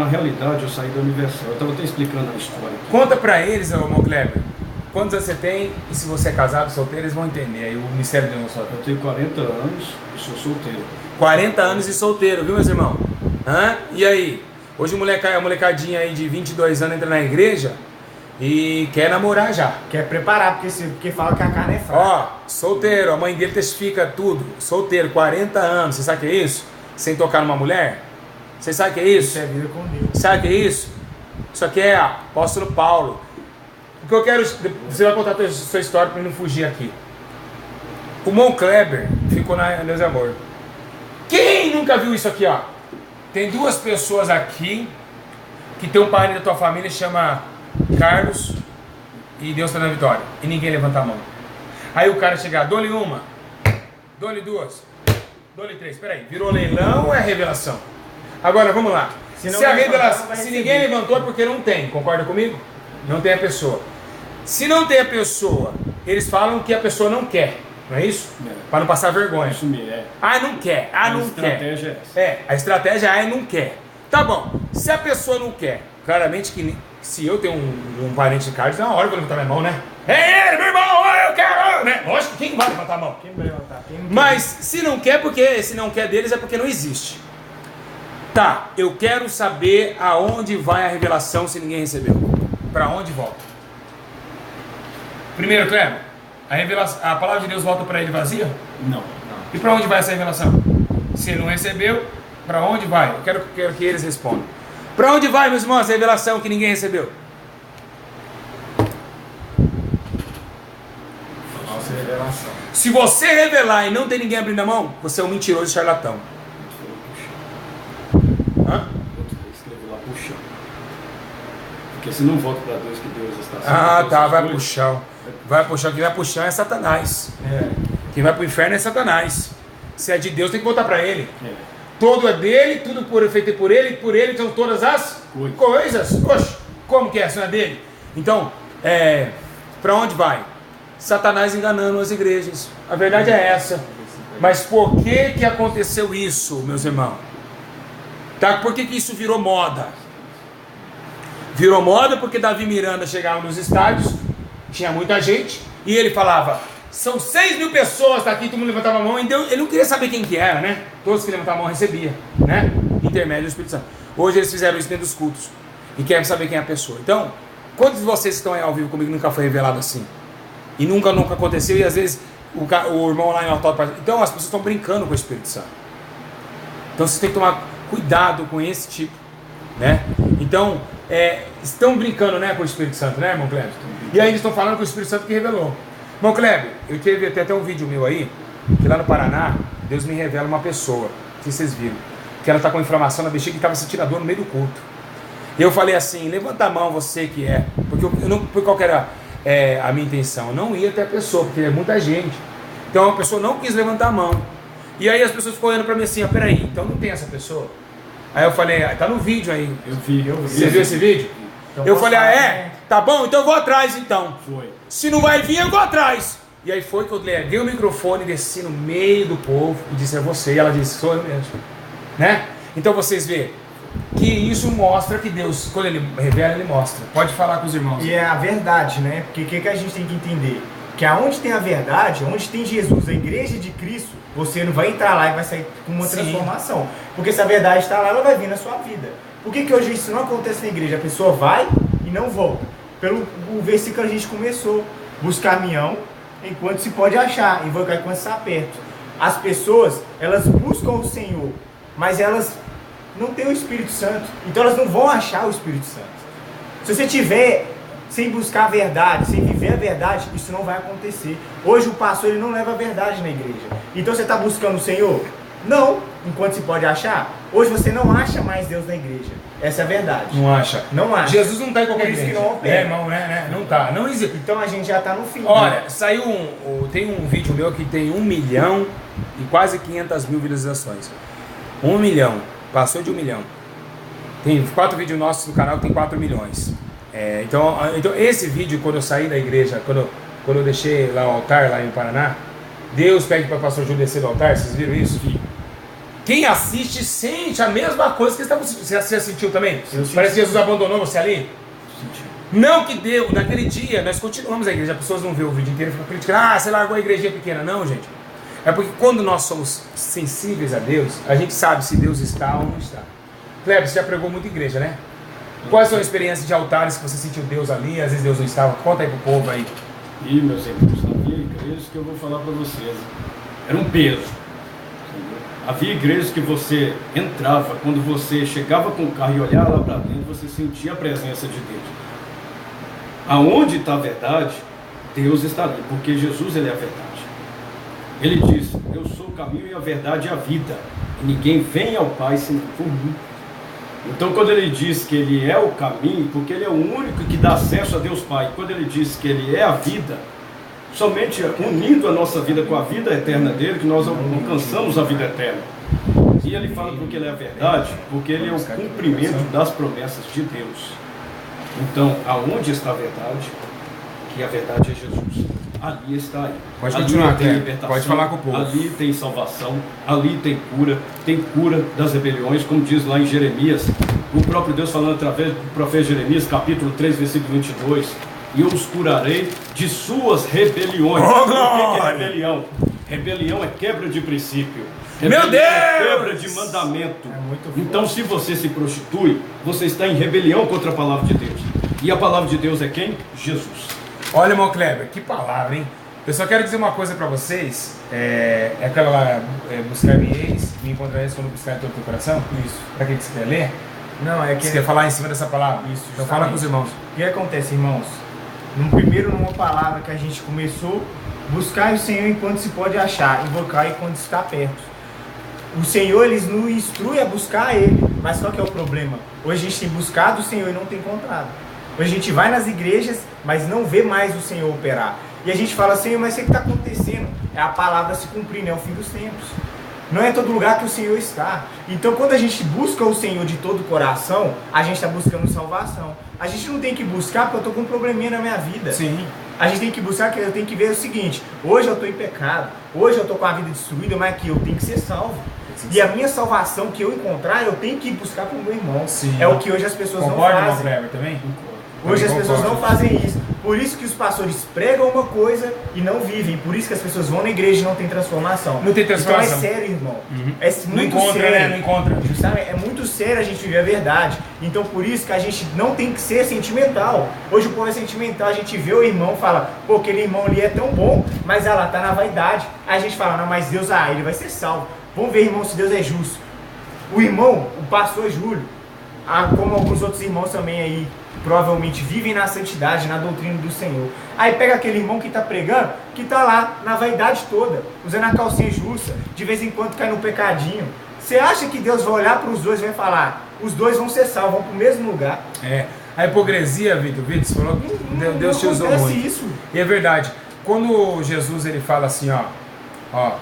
realidade, eu saí da Universal. Eu estava até explicando a história. Conta pra eles, irmão Kleber, quantos anos você tem e se você é casado, solteiro, eles vão entender aí o mistério de Deus. Eu tenho 40 anos e sou solteiro. 40 anos e solteiro, viu, meus irmãos? E aí? Hoje a molecadinha aí de 22 anos entra na igreja e quer namorar já. Quer preparar, porque fala que a carne é fraca. Ó, solteiro, a mãe dele testifica tudo. Solteiro, 40 anos, você sabe o que é isso? Sem tocar numa mulher? Você sabe o que é isso? Isso é vida com Deus. Sabe o que é isso? Isso aqui é apóstolo Paulo. O que eu quero... Você vai contar a sua história para não fugir aqui. O irmão Kleber ficou na Deus é Amor. Quem nunca viu isso aqui, ó? Tem 2 pessoas aqui que tem um parente da tua família que chama Carlos e Deus está na vitória. E ninguém levanta a mão. Aí o cara chegar, dou-lhe uma, dou-lhe 2, dou-lhe 3. Peraí, virou leilão ou é revelação? Agora vamos lá. Se ninguém levantou é porque não tem, concorda comigo? Não tem a pessoa. Se não tem a pessoa, eles falam que a pessoa não quer. Não é isso? Para não passar vergonha. Isso mesmo, é. Ah, não quer. Ah, não quer. A estratégia é essa. A estratégia é não quer. Tá bom. Se a pessoa não quer, claramente que se eu tenho um parente de Carlos, é uma hora que eu vou levantar minha mão, né? É, meu irmão, eu quero! Né? Lógico, quem vai levantar a mão? Quem vai levantar? Mas se não quer, porque se não quer deles é porque não existe. Tá, eu quero saber aonde vai a revelação se ninguém recebeu. Para onde volta? Primeiro, Kleber, a palavra de Deus volta para ele vazia? Não. E para onde vai essa revelação? Se ele não recebeu, para onde vai? Eu quero que eles respondam. Para onde vai, meus irmãos, a revelação que ninguém recebeu? Nossa revelação. Se você revelar e não tem ninguém abrindo a mão, você é um mentiroso e charlatão. Escreve lá pro chão. Porque se não volta para Deus, que Deus está Ah, tá, vai pro chão. Vai pro chão, quem vai pro chão é Satanás. Quem vai pro inferno é Satanás. Se é de Deus, tem que voltar para ele. Todo é dele, tudo feito por ele são todas as coisas. Oxe, como que é? Isso não é dele? Então, para onde vai? Satanás enganando as igrejas. A verdade é essa. Mas por que aconteceu isso, meus irmãos? Tá? Por que isso virou moda? Virou moda porque Davi Miranda chegava nos estádios, tinha muita gente, e ele falava, são 6.000 pessoas, tá aqui, todo mundo levantava a mão, então ele não queria saber quem que era, né? Todos que levantavam a mão recebiam, né? Intermédio do Espírito Santo. Hoje eles fizeram isso dentro dos cultos, e querem saber quem é a pessoa. Então, quantos de vocês que estão aí ao vivo comigo nunca foi revelado assim? E nunca aconteceu, e às vezes o irmão lá em autódromo... Então as pessoas estão brincando com o Espírito Santo. Então vocês têm que tomar cuidado com esse tipo, né? Então, estão brincando, né, com o Espírito Santo, né, irmão Kleber? E aí eles estão falando com o Espírito Santo que revelou. Irmão Kleber, eu teve até um vídeo meu aí, que lá no Paraná, Deus me revela uma pessoa, não sei se vocês viram, que ela está com inflamação na bexiga e estava sentindo a dor no meio do culto. E eu falei assim, levanta a mão você que é, porque eu não, por qual que era a minha intenção, eu não ia até a pessoa, porque é muita gente. Então a pessoa não quis levantar a mão. E aí as pessoas ficam olhando para mim assim, peraí, então não tem essa pessoa? Aí eu falei, tá no vídeo aí. Eu vi. Você viu esse vídeo? Então, eu falei, tá bom, então eu vou atrás então. Foi. Se não vai vir, eu vou atrás. E aí foi que eu liguei o microfone, desci no meio do povo e disse, é você. E ela disse, sou eu mesmo. Né? Então vocês veem que isso mostra que Deus, quando Ele revela, Ele mostra. Pode falar com os irmãos. E é a verdade, né? Porque o que a gente tem que entender? Que aonde tem a verdade, onde tem Jesus, a igreja de Cristo, você não vai entrar lá e vai sair com uma transformação. Porque se a verdade está lá, ela vai vir na sua vida. Por que hoje isso não acontece na igreja? A pessoa vai e não volta. Pelo o versículo que a gente começou. Buscar caminhão enquanto se pode achar, invocar enquanto está perto. As pessoas, elas buscam o Senhor, mas elas não têm o Espírito Santo. Então elas não vão achar o Espírito Santo. Se você tiver sem buscar a verdade, sem viver a verdade, isso não vai acontecer. Hoje o pastor ele não leva a verdade na igreja. Então você está buscando o Senhor? Não, enquanto se pode achar. Hoje você não acha mais Deus na igreja. Essa é a verdade. Não acha. Não acha. Jesus não está em qualquer igreja. Que não opera. Irmão, né? Não está. Não existe. Então a gente já está no fim. Olha, saiu tem um vídeo meu que tem 1 milhão e quase 500 mil visualizações. 1 milhão. Passou de 1 milhão. Tem 4 vídeos nossos no canal que tem 4 milhões. Então esse vídeo, quando eu saí da igreja, quando eu deixei lá o altar, lá em Paraná, Deus pede para o pastor Júlio descer do altar, vocês viram isso? Quem assiste sente a mesma coisa que você sentiu também? Parece que Jesus abandonou você ali? Senti. Não que Deus, naquele dia, nós continuamos a igreja, as pessoas não vê o vídeo inteiro e ficam criticando, você largou a igrejinha pequena. Não, gente. É porque quando nós somos sensíveis a Deus, a gente sabe se Deus está ou não está. Kleber, você já pregou muita igreja, né? Quais são as experiências de altares que você sentiu Deus ali, às vezes Deus não estava? Conta aí pro povo aí. E meus irmãos, havia igrejas que eu vou falar para vocês, era um peso. Havia igrejas que você entrava, quando você chegava com o carro e olhava lá para dentro, você sentia a presença de Deus. Aonde está a verdade, Deus está ali, porque Jesus ele é a verdade. Ele disse, eu sou o caminho e a verdade e a vida, e ninguém vem ao Pai senão por mim. Então quando ele diz que ele é o caminho, porque ele é o único que dá acesso a Deus Pai, quando ele diz que ele é a vida, somente unindo a nossa vida com a vida eterna dele, que nós alcançamos a vida eterna. E ele fala porque ele é a verdade, porque ele é o cumprimento das promessas de Deus. Então, aonde está a verdade? Que a verdade é Jesus. Ali está aí. Pode ali continuar, tem libertação, pode falar com o povo. Ali tem salvação, ali tem cura das rebeliões, como diz lá em Jeremias, o próprio Deus falando através do profeta Jeremias, capítulo 3, versículo 22, e eu os curarei de suas rebeliões. Oh, o que é rebelião? Rebelião é quebra de princípio. Meu Deus! É quebra de mandamento. Então, se você se prostitui, você está em rebelião contra a palavra de Deus. E a palavra de Deus é quem? Jesus. Olha, irmão Kleber, que palavra, hein? Eu só quero dizer uma coisa pra vocês. Aquela lá, buscar-me eis, me encontrareis quando buscar todo o teu coração. Isso. Pra que você quer ler? Não, é que... Você quer falar em cima dessa palavra? Isso, então fala com os irmãos. O que acontece, irmãos? Numa palavra que a gente começou, buscar o Senhor enquanto se pode achar, invocar enquanto está perto. O Senhor, Ele nos instrui a buscar Ele, mas qual que é o problema? Hoje a gente tem buscado o Senhor e não tem encontrado. Hoje a gente vai nas igrejas, mas não vê mais o Senhor operar. E a gente fala, Senhor, mas o que está acontecendo? É a palavra se cumprindo, é o fim dos tempos. Não é todo lugar que o Senhor está. Então quando a gente busca o Senhor de todo o coração, a gente está buscando salvação. A gente não tem que buscar porque eu estou com um probleminha na minha vida. Sim. A gente tem que buscar, que eu tenho que ver o seguinte, hoje eu estou em pecado, hoje eu estou com a vida destruída, mas aqui eu tenho que ser salvo. E a minha salvação que eu encontrar, eu tenho que ir buscar para o meu irmão. Sim. É o que hoje as pessoas Concorda, não fazem. irmão Kleber, também? Hoje as pessoas não fazem isso. Por isso que os pastores pregam uma coisa e não vivem. Por isso que as pessoas vão na igreja e não tem transformação. Não tem transformação. Então é sério, irmão. Uhum. É muito não encontra, sério. né? Não encontra. Sabe? É muito sério a gente viver a verdade. Então por isso que a gente não tem que ser sentimental. Hoje o povo é sentimental. A gente vê o irmão e fala, pô, aquele irmão ali é tão bom, mas ela tá na vaidade. Aí a gente fala, não, mas Deus, ele vai ser salvo. Vamos ver, irmão, se Deus é justo. O irmão, o pastor Júlio, como alguns outros irmãos também aí, provavelmente vivem na santidade, na doutrina do Senhor. Aí pega aquele irmão que está pregando, que está lá na vaidade toda, usando a calcinha justa, de vez em quando cai no pecadinho. Você acha que Deus vai olhar para os dois e vai falar, os dois vão ser salvos, vão para o mesmo lugar? A hipocrisia, Vitor, você falou que Deus te usou muito. Isso. E é verdade. Quando Jesus ele fala assim, ó,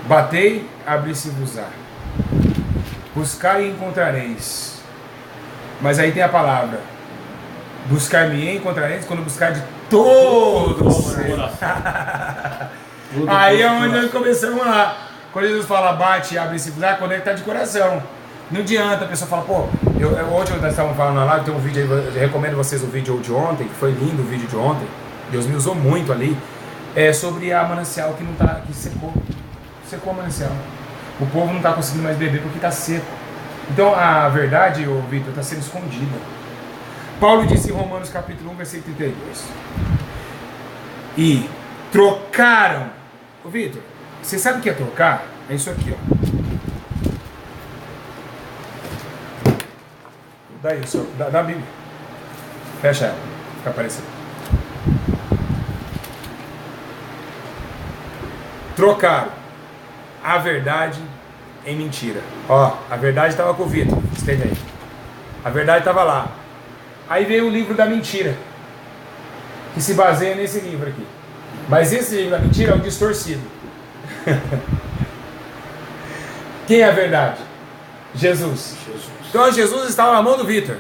batei, abri-se-vos-á, buscai e encontrareis. Mas aí tem a palavra, buscar-me-ei e encontrareis quando buscar de todo o seu. Aí é onde nós começamos lá. Quando Jesus fala bate, abre-se-vos-á, quando ele está de coração. Não adianta, a pessoa fala, pô, hoje nós estávamos falando na live, tem um vídeo aí, eu recomendo vocês o vídeo de ontem, que foi lindo o vídeo de ontem, Deus me usou muito ali, sobre a manancial que não tá, que secou a manancial. O povo não está conseguindo mais beber porque está seco. Então a verdade, Vitor, está sendo escondida. Paulo disse em Romanos capítulo 1, versículo 32. E trocaram. Ô Vitor, você sabe o que é trocar? É isso aqui, ó. Dá isso, dá a Bíblia. Fecha ela, fica aparecendo. Trocaram a verdade em mentira. Ó, a verdade estava com o Vitor, estende aí. A verdade estava lá. Aí veio o livro da mentira, que se baseia nesse livro aqui. Mas esse livro da mentira é o distorcido. Quem é a verdade? Jesus. Então Jesus estava na mão do Vitor.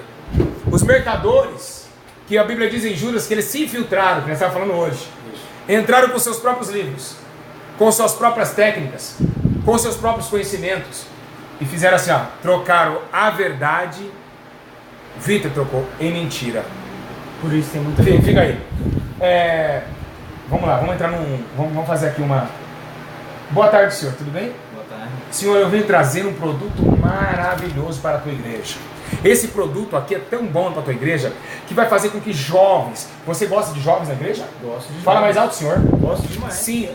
Os mercadores, que a Bíblia diz em Judas que eles se infiltraram, que nós estávamos falando hoje, entraram com seus próprios livros, com suas próprias técnicas, com seus próprios conhecimentos, e fizeram assim, ó, trocaram a verdade, Vitor trocou em mentira. Por isso tem muita... Fica aí. Vamos lá, vamos fazer aqui uma... Boa tarde, senhor, tudo bem? Boa tarde. Senhor, eu venho trazendo um produto maravilhoso para a tua igreja. Esse produto aqui é tão bom para a tua igreja que vai fazer com que jovens... Você gosta de jovens na igreja? Gosto de Fala jovens. mais alto, senhor. Gosto demais. Sim,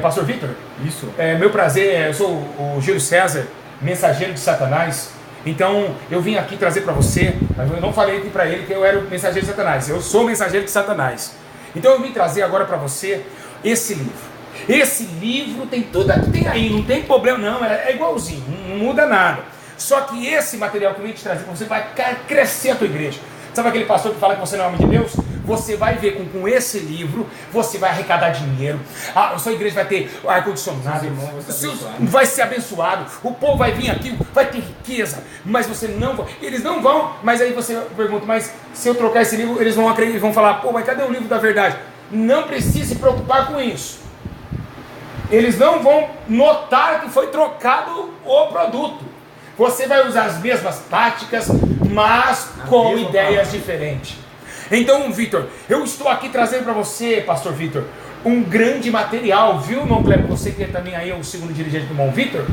pastor Vitor? Isso. Meu prazer, eu sou o Júlio César, mensageiro de Satanás. Então, eu vim aqui trazer para você, mas eu não falei aqui para ele que eu era o mensageiro de Satanás. Eu sou o mensageiro de Satanás. Então, eu vim trazer agora para você esse livro. Esse livro tem tudo aqui, tem aí, não tem problema não, é igualzinho, não muda nada. Só que esse material que eu vim te trazer, você vai crescer a tua igreja. Sabe aquele pastor que fala que você não é homem de Deus? Você vai ver com esse livro, você vai arrecadar dinheiro, a sua igreja vai ter ar-condicionado, vai ser abençoado, o povo vai vir aqui, vai ter riqueza, mas você não vai, eles não vão, mas aí você pergunta, mas se eu trocar esse livro, eles vão acreditar, eles vão falar, pô, mas cadê o livro da verdade? Não precisa se preocupar com isso. Eles não vão notar que foi trocado o produto. Você vai usar as mesmas táticas, mas com ideias diferentes. Então, Vitor, eu estou aqui trazendo para você, pastor Vitor, um grande material, viu, irmão Cleber? Você que também aí é o segundo dirigente do irmão Vitor.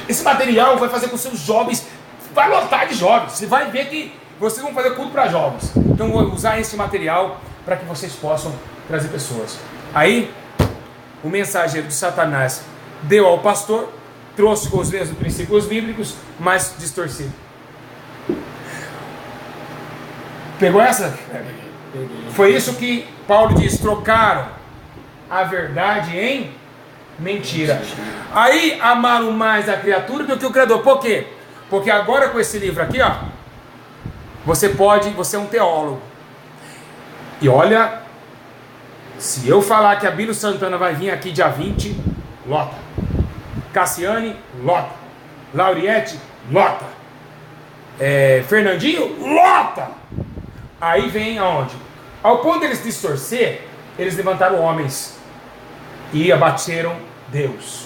Esse material vai fazer com que os seus jovens, vai lotar de jovens. Você vai ver que vocês vão fazer culto para jovens. Então, eu vou usar esse material para que vocês possam trazer pessoas. Aí, o mensageiro de Satanás deu ao pastor, trouxe com os mesmos princípios bíblicos, mas distorcido. Pegou essa? Peguei. Foi isso que Paulo diz, trocaram a verdade em mentira. Aí amaram mais a criatura do que o Criador. Por quê? Porque agora com esse livro aqui, ó, você é um teólogo. E olha, se eu falar que a Bíblia Santana vai vir aqui dia 20, lota. Cassiane, lota. Lauriette, lota. Fernandinho, lota. Aí vem aonde? Ao ponto deles distorcer, eles levantaram homens e abateram Deus.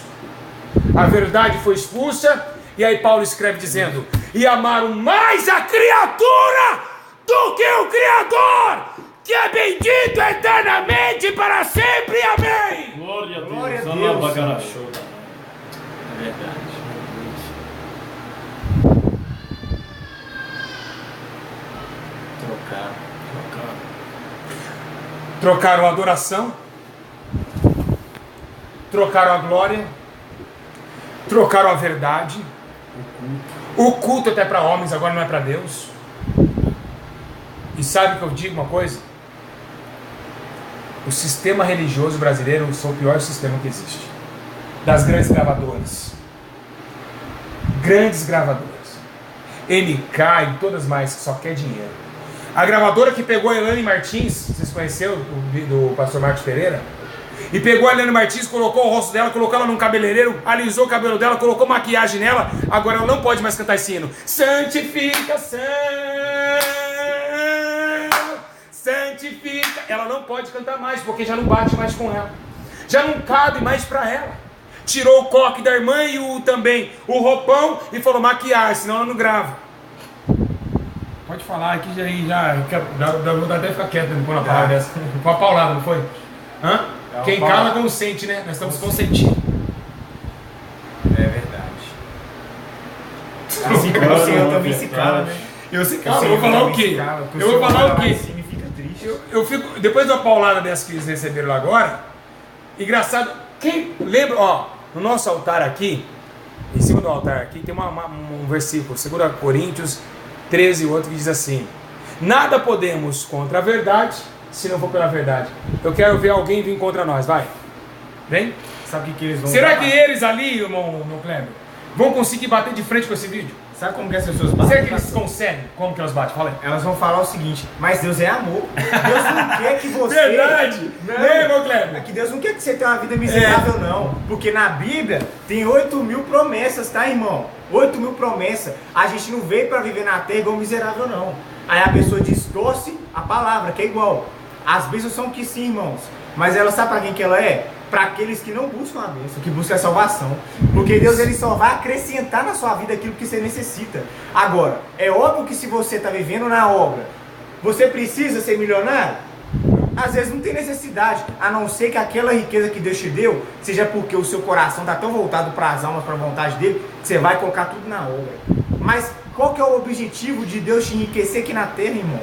A verdade foi expulsa, e aí Paulo escreve dizendo, e amaram mais a criatura do que o Criador, que é bendito eternamente para sempre, amém. Glória a Deus. Glória a Deus. É verdade. Trocaram a adoração, trocaram a glória, trocaram a verdade, o culto até para homens, agora não é para Deus. sabe que eu digo uma coisa? O sistema religioso brasileiro é o pior sistema que existe. Das grandes gravadoras. Grandes gravadoras. MK e todas mais que só quer dinheiro. A gravadora que pegou a Elaine Martins, vocês conheceram do pastor Marcos Pereira? E pegou a Elaine Martins, colocou o rosto dela, colocou ela num cabeleireiro, alisou o cabelo dela, colocou maquiagem nela. Agora ela não pode mais cantar esse hino. Santificação, santifica. Ela não pode cantar mais, porque já não bate mais com ela. Já não cabe mais pra ela. Tirou o coque da irmã e também o roupão e falou maquiagem, senão ela não grava. Pode falar aqui já dá vontade até ficar quieto depois na palavra dessa. Foi uma paulada, não foi? Hã? Quem cala consente, né? Nós estamos consentindo. É verdade. Assim como o Senhor também se cala, né? Eu vou falar o quê? Eu vou falar o quê? Eu fico, depois da paulada dessa que eles receberam lá agora, engraçado, quem lembra, ó, no nosso altar aqui, em cima do altar aqui, tem um versículo, 2 Coríntios 13, outro que diz assim: nada podemos contra a verdade, se não for pela verdade. Eu quero ver alguém vir contra nós, vai. Vem. Sabe o que eles vão Será que eles ali, irmão Kleber, vão conseguir bater de frente com esse vídeo? Sabe como que as pessoas batem? Será que eles conseguem? Como que elas batem? Fala aí. Elas vão falar o seguinte: mas Deus é amor. Deus não quer que você... Verdade! Não, irmão Kleber? é que Deus não quer que você tenha uma vida miserável, não. Porque na Bíblia tem 8.000 promessas, tá, irmão? 8.000 promessas. A gente não veio pra viver na terra igual miserável, não. Aí a pessoa distorce a palavra, que é igual. As bênçãos são que sim, irmãos. Mas ela sabe pra quem que ela é? Para aqueles que não buscam a bênção, que buscam a salvação. Porque Deus ele só vai acrescentar na sua vida aquilo que você necessita. Agora, é óbvio que se você está vivendo na obra, você precisa ser milionário? Às vezes não tem necessidade, a não ser que aquela riqueza que Deus te deu, seja porque o seu coração está tão voltado para as almas, para a vontade dele, que você vai colocar tudo na obra. Mas qual que é o objetivo de Deus te enriquecer aqui na terra, irmão?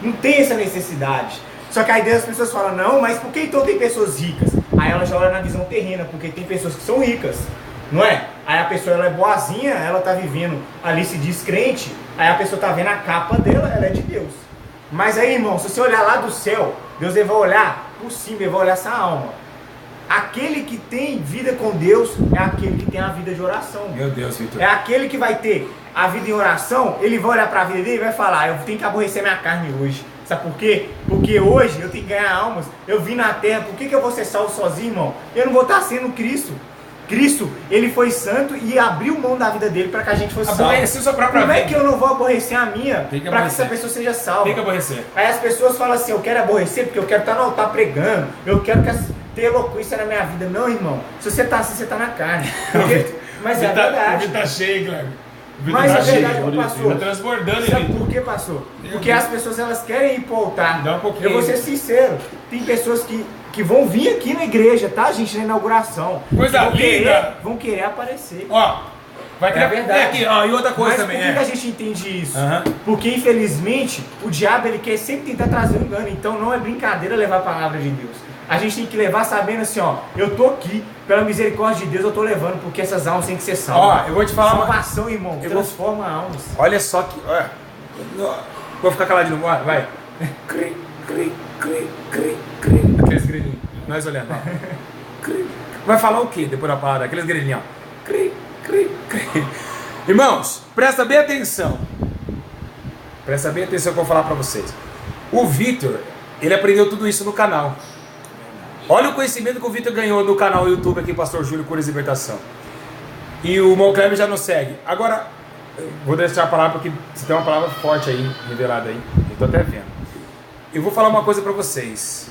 Não tem essa necessidade. Só que aí as pessoas falam, não, mas por que então tem pessoas ricas? Aí ela já olha na visão terrena, porque tem pessoas que são ricas, não é? Aí a pessoa ela é boazinha, ela tá vivendo ali, se diz crente, aí a pessoa tá vendo a capa dela, ela é de Deus. Mas aí, irmão, se você olhar lá do céu, Deus ele vai olhar por cima, ele vai olhar essa alma. Aquele que tem vida com Deus é aquele que tem a vida de oração. Meu Deus, Vitor. É aquele que vai ter a vida em oração, ele vai olhar para a vida dele e vai falar, eu tenho que aborrecer minha carne hoje. Sabe por quê? Porque hoje eu tenho que ganhar almas, eu vim na terra, por que eu vou ser salvo sozinho, irmão? Eu não vou estar sendo Cristo. Cristo, ele foi santo e abriu mão da vida dele para que a gente fosse salvo. Aborrecer sua própria vida. Como é que eu não vou aborrecer a minha para que essa pessoa seja salva? Tem que aborrecer. Aí as pessoas falam assim, eu quero aborrecer porque eu quero estar no altar pregando, eu quero ter eloquência na minha vida. Não, irmão, se você está assim, você está na carne. Mas é verdade. Tá cheio, Cleber. Mas é verdade, pastor. Tá transbordando. Sabe por que, pastor? Porque as pessoas elas querem ir para o altar. Dá um pouquinho. Eu vou ser sincero, tem pessoas que vão vir aqui na igreja, tá, gente, na inauguração. Coisa linda! Vão querer aparecer. Ó, vai querer verdade. aqui, ó, e outra coisa Mas também, por que a gente entende isso? Uhum. Porque, infelizmente, o diabo ele quer sempre tentar trazer um engano. Então não é brincadeira levar a palavra de Deus. A gente tem que levar sabendo assim, ó, eu tô aqui, pela misericórdia de Deus eu tô levando, porque essas almas têm que ser salvas. Ó, eu vou te falar salvação, irmão, transforma almas. Olha só que, ó, vou ficar caladinho, vai. Cri, cri, cri, cri, cri. Aqueles grilinhos, nós olhando, ó. Cri. Vai falar o que depois da palavra? Aqueles grilinhos, ó. Cri, cri, cri. Irmãos, presta bem atenção. Presta bem atenção que eu vou falar pra vocês. O Vitor, ele aprendeu tudo isso no canal. Olha o conhecimento que o Vitor ganhou no canal YouTube aqui, Pastor Júlio Curas e Libertação. E o irmão Kleber já nos segue. Agora, vou deixar a palavra porque você tem uma palavra forte aí, revelada aí. Eu tô até vendo. Eu vou falar uma coisa pra vocês.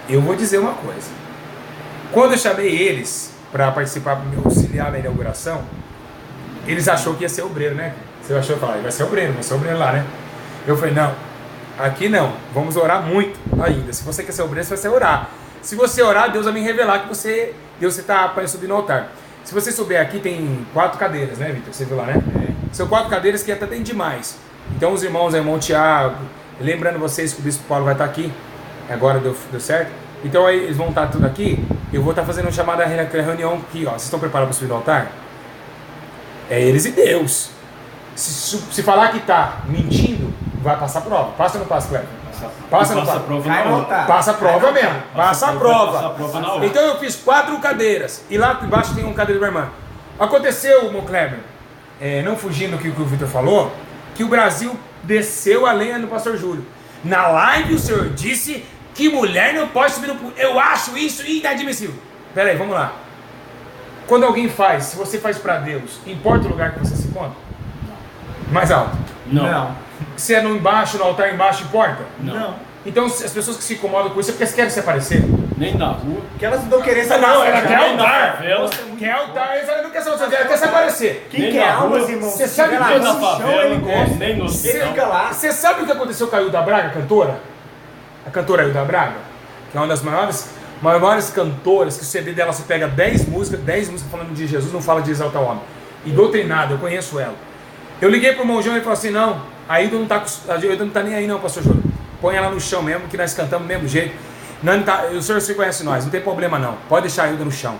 Eu vou dizer uma coisa. Quando eu chamei eles pra participar, me auxiliar na inauguração, eles achou que ia ser obreiro, né? Você achou, falar, vai ser obreiro lá, né? Eu falei, não. Aqui não, vamos orar muito ainda. Se você quer ser obreiro, você vai ser orar. Se você orar, Deus vai me revelar que Deus está para subir no altar. Se você souber, aqui tem 4 cadeiras, né, Vitor? Você viu lá, né? São 4 cadeiras que até tem demais. Então os irmãos, o irmão Tiago, lembrando vocês que o Bispo Paulo vai estar aqui, agora deu certo. Então aí eles vão estar tudo aqui. Eu vou estar fazendo uma chamada reunião aqui, ó. Vocês estão preparados para subir no altar? É eles e Deus. Se falar que está mentindo, vai passar a prova. Passa ou não passa, Cleber? Passa ou não a prova na hora. Passa a prova mesmo. Passa a prova. Passa a prova na hora. Então eu fiz 4 cadeiras. E lá embaixo tem uma cadeira da irmã. Aconteceu, meu Kleber, não fugindo do que o Vitor falou, que o Brasil desceu a lenha no pastor Júlio. Na live o senhor disse que mulher não pode subir no púlpito. Eu acho isso inadmissível. Pera aí, vamos lá. Quando alguém faz, se você faz para Deus, importa o lugar que você se encontra? Mais alto? Não. Se é no embaixo, no altar embaixo, importa? Não. Então as pessoas que se incomodam com isso é porque elas querem se aparecer. Nem na rua. Que elas não estão querendo se Não, ela aparecer. quer nem na altar. favela. Quer altar, ela não quer se aparecer, ela quer se aparecer. Quem Nem quer na almas, rua, irmão? você sabe chega que lá, nem na no chão, favela, ele gosta. nem no Ele hospital. fica lá. Você sabe o que aconteceu com a Hilda Braga, a cantora? A cantora Hilda Braga, que é uma das maiores cantoras, que o CD dela você pega 10 músicas falando de Jesus, não fala de exaltar o homem. E doutrinada, eu conheço ela. Eu liguei pro irmão João e ele falou assim, não, a Hilda não tá nem aí não, pastor Júlio. Põe ela no chão mesmo, que nós cantamos do mesmo jeito. Não tá, o senhor se conhece nós, não tem problema não. Pode deixar a Hilda no chão.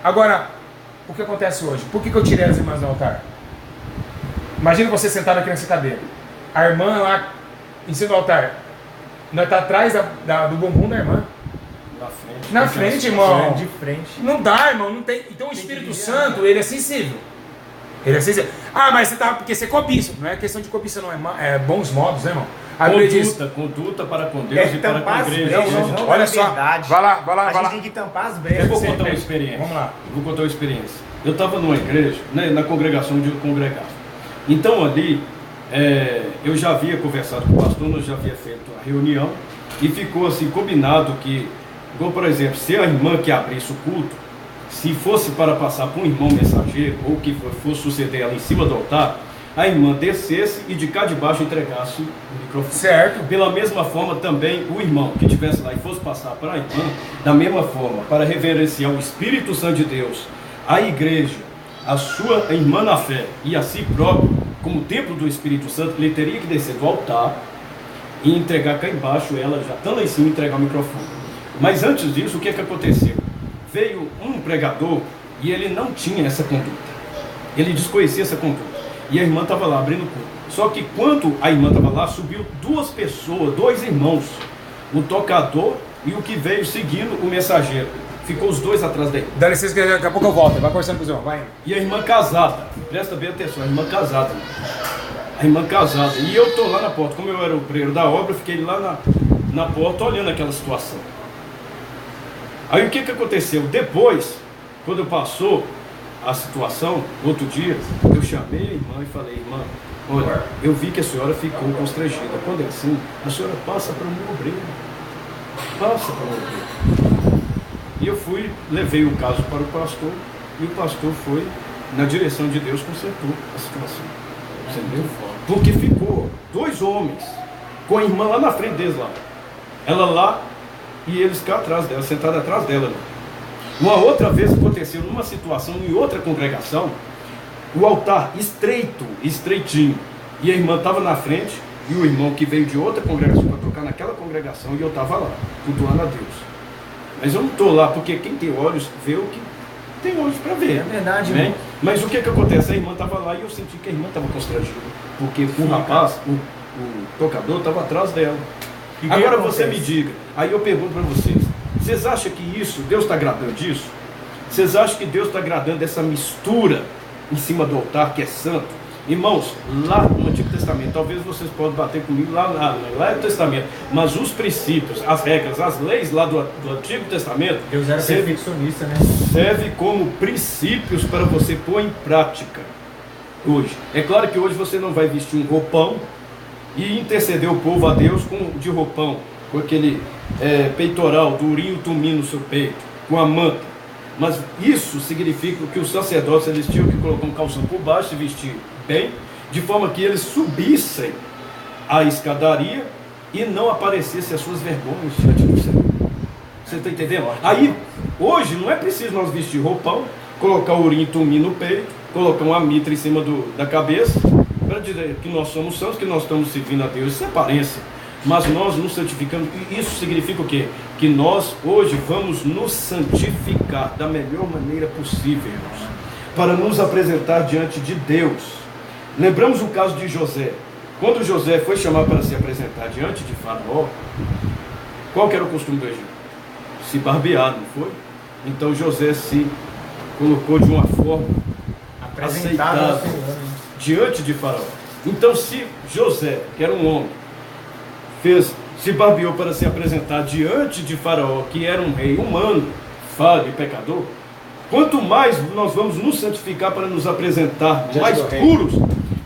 Agora, o que acontece hoje? Por que eu tirei as irmãs do altar? Imagina você sentado aqui nessa cadeira. A irmã lá em cima do altar. Nós tá atrás do bumbum da irmã. Na frente, irmão. De frente. Não dá, irmão. Não tem. Então o Espírito Santo, ele é sensível. Ele é sensível. Ah, mas você tá. Porque você cobiça. Não é questão de cobiça, não. É bons modos, né, irmão? A Bíblia diz. Conduta para com Deus e para com a igreja. Não, Olha só. verdade. Vai lá. A gente tem que tampar as Eu brechas. vou contar uma experiência. Vamos lá. Vou contar uma experiência. Eu estava numa igreja, né, na congregação onde eu congregava. Então ali, eu já havia conversado com o pastor, nós já havia feito a reunião e ficou assim combinado que, igual, por exemplo, se a irmã que abrisse o culto, se fosse para passar para um irmão mensageiro ou que fosse suceder ela em cima do altar, a irmã descesse e de cá de baixo entregasse o microfone. Certo. Pela mesma forma também o irmão que estivesse lá e fosse passar para a irmã, da mesma forma, para reverenciar o Espírito Santo de Deus, a igreja, a sua irmã na fé e a si próprio, como templo do Espírito Santo, ele teria que descer do altar e entregar cá embaixo, ela já estando lá em cima, entregar o microfone. Mas antes disso, o que aconteceu? Veio um pregador e ele não tinha essa conduta. Ele desconhecia essa conduta. E a irmã estava lá abrindo o culto. Só que quando a irmã estava lá, subiu 2 pessoas, 2 irmãos, o tocador e o que veio seguindo o mensageiro. Ficou os 2 atrás dele. Dá licença que daqui a pouco eu volto. Vai conversando com o irmão. Vai. E a irmã casada, presta bem atenção, a irmã casada. A irmã casada. E eu estou lá na porta, como eu era o obreiro da obra, eu fiquei lá na porta olhando aquela situação. Aí o que aconteceu? Depois, quando passou a situação, no outro dia, eu chamei a irmã e falei, irmã, olha, eu vi que a senhora ficou constrangida. Quando é assim, a senhora passa para o meu obreiro. Passa para o meu obreiro. E eu levei o caso para o pastor, e o pastor foi, na direção de Deus, consertou a situação. Entendeu? Porque ficou 2 homens, com a irmã lá na frente deles lá. Ela lá, e eles cá atrás dela, sentados atrás dela. Né? Uma outra vez aconteceu numa situação em outra congregação, o altar estreitinho, e a irmã estava na frente, e o irmão que veio de outra congregação para tocar naquela congregação, e eu estava lá, cultuando a Deus. Mas eu não estou lá, porque quem tem olhos vê o que tem olhos para ver. É verdade, né? irmão. Mas o que acontece? A irmã estava lá e eu senti que a irmã estava constrangida, porque o rapaz, o tocador, estava atrás dela. E agora que você me acontece? diga, aí eu pergunto para vocês acham que isso, Deus está agradando disso? Vocês acham que Deus está agradando dessa mistura em cima do altar que é santo? Irmãos, lá no Antigo Testamento, talvez vocês possam bater comigo lá no Testamento, mas os princípios, as regras, as leis lá do Antigo Testamento, Deus era perfeccionista, né? serve como princípios para você pôr em prática hoje. É claro que hoje você não vai vestir um roupão e interceder o povo a Deus de roupão, com aquele peitoral, durinho, tumim no seu peito, com a manta. Mas isso significa que os sacerdotes eles tinham que colocar um calção por baixo e vestir bem, de forma que eles subissem a escadaria e não aparecessem as suas vergonhas diante do Senhor. Você está entendendo? Aí, hoje, não é preciso nós vestir roupão, colocar o urim e tumim no peito, colocar uma mitra em cima da cabeça, para dizer que nós somos santos, que nós estamos servindo a Deus. Isso é aparência. Mas nós nos santificamos. E isso significa o quê? Que nós hoje vamos nos santificar da melhor maneira possível, irmãos, para nos apresentar diante de Deus. Lembramos o caso de José. Quando José foi chamado para se apresentar diante de Faraó, qual que era o costume do Egito? Se barbear, não foi? Então José se colocou de uma forma aceitável diante de Faraó. Então, se José, que era um homem, se barbeou para se apresentar diante de Faraó, que era um rei humano, falho e pecador, quanto mais nós vamos nos santificar para nos apresentar mais puros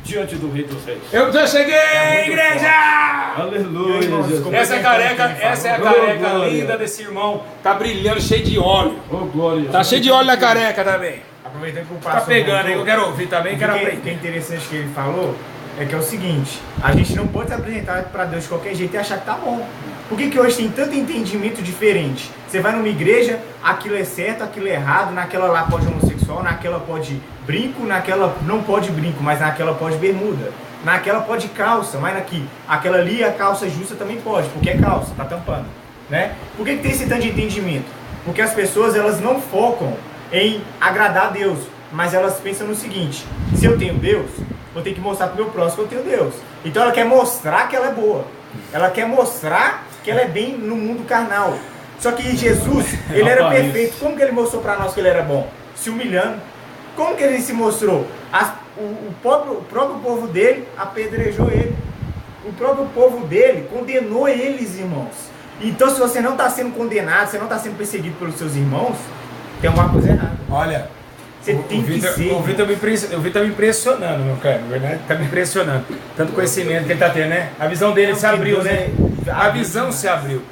diante do Rei dos Reis. Eu já cheguei, igreja! Aleluia, Jesus. Essa é a careca linda desse irmão. Tá brilhando, cheio de óleo. Oh, glória. Tá cheio de óleo na careca também. Aproveitando que o Tá pastor pegando, hein? Eu quero ouvir também, quero O que aprender. é interessante que ele falou é que é o seguinte: a gente não pode se apresentar para Deus de qualquer jeito e achar que tá bom. Por que hoje tem tanto entendimento diferente? Você vai numa igreja, aquilo é certo, aquilo é errado, naquela lá pode homossexual, naquela pode brinco, naquela não pode brinco, mas naquela pode bermuda, naquela pode calça, mas aquela ali a calça justa também pode, porque é calça, tá tampando, né? Por que tem esse tanto de entendimento? Porque as pessoas, elas não focam em agradar a Deus, mas elas pensam no seguinte: se eu tenho Deus, eu tenho que mostrar pro meu próximo que eu tenho Deus. Então ela quer mostrar que ela é boa, ela quer mostrar que ela é bem no mundo carnal. Só que Jesus, ele era perfeito. Como que ele mostrou para nós que ele era bom? Se humilhando. Como que ele se mostrou? O próprio povo dele apedrejou ele. O próprio povo dele condenou eles, irmãos. Então, se você não está sendo condenado, você não está sendo perseguido pelos seus irmãos, tem alguma coisa errada. Olha, você tem que ser. O Vitor tá me impressionando, meu cara. Na verdade, tá me impressionando. Tanto conhecimento que ele tá tendo, né? A visão dele se abriu, né? A visão se abriu.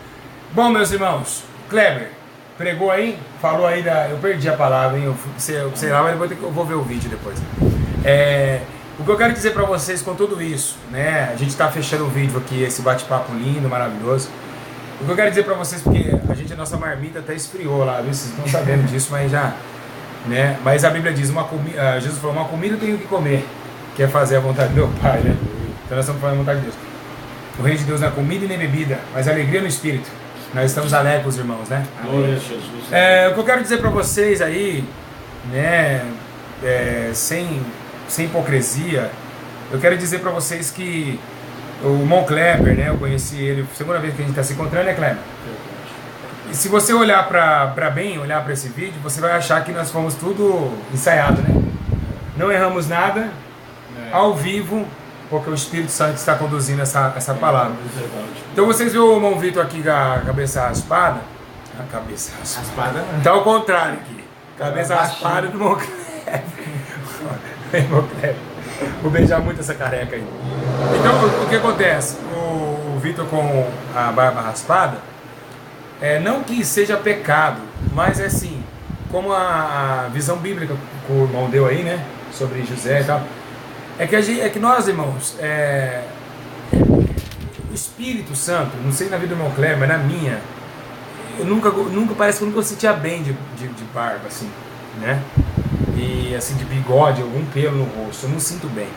Bom, meus irmãos, Kleber, pregou aí? Falou aí da... Eu perdi a palavra, hein? Sei lá, mas eu vou ver o vídeo depois. O que eu quero dizer pra vocês com tudo isso, né? A gente tá fechando o vídeo aqui, esse bate-papo lindo, maravilhoso. O que eu quero dizer pra vocês, porque a nossa marmita até esfriou lá, viu? Vocês estão sabendo disso, mas já... Né? Mas a Bíblia diz, Jesus falou, uma comida eu tenho que comer, que é fazer a vontade do meu Pai, né? Então nós estamos fazendo a vontade de Deus. O reino de Deus não é comida e nem bebida, mas alegria no Espírito. Nós estamos alegres, irmãos, né? Glória a Jesus. O que eu quero dizer para vocês aí, né, sem hipocrisia, eu quero dizer para vocês que o irmão Kleber, né, eu conheci ele, segunda vez que a gente está se encontrando, né, Kleber? E se você olhar olhar para esse vídeo, você vai achar que nós fomos tudo ensaiado, né? Não erramos nada, ao vivo, porque o Espírito Santo está conduzindo essa palavra. Então vocês viram o irmão Vitor aqui com a cabeça raspada? A cabeça raspada. Tá ao contrário aqui. Cabeça raspada do irmão Kleber. Vou beijar muito essa careca aí. Então o que acontece? O Vitor com a barba raspada, não que seja pecado, mas é assim, como a visão bíblica que o irmão deu aí, né? Sobre José e tal. É que nós, irmãos, o Espírito Santo, não sei na vida do irmão Kleber, mas na minha, eu nunca parece que eu nunca sentia bem de barba, assim, né? E assim, de bigode, algum pelo no rosto, eu não sinto bem.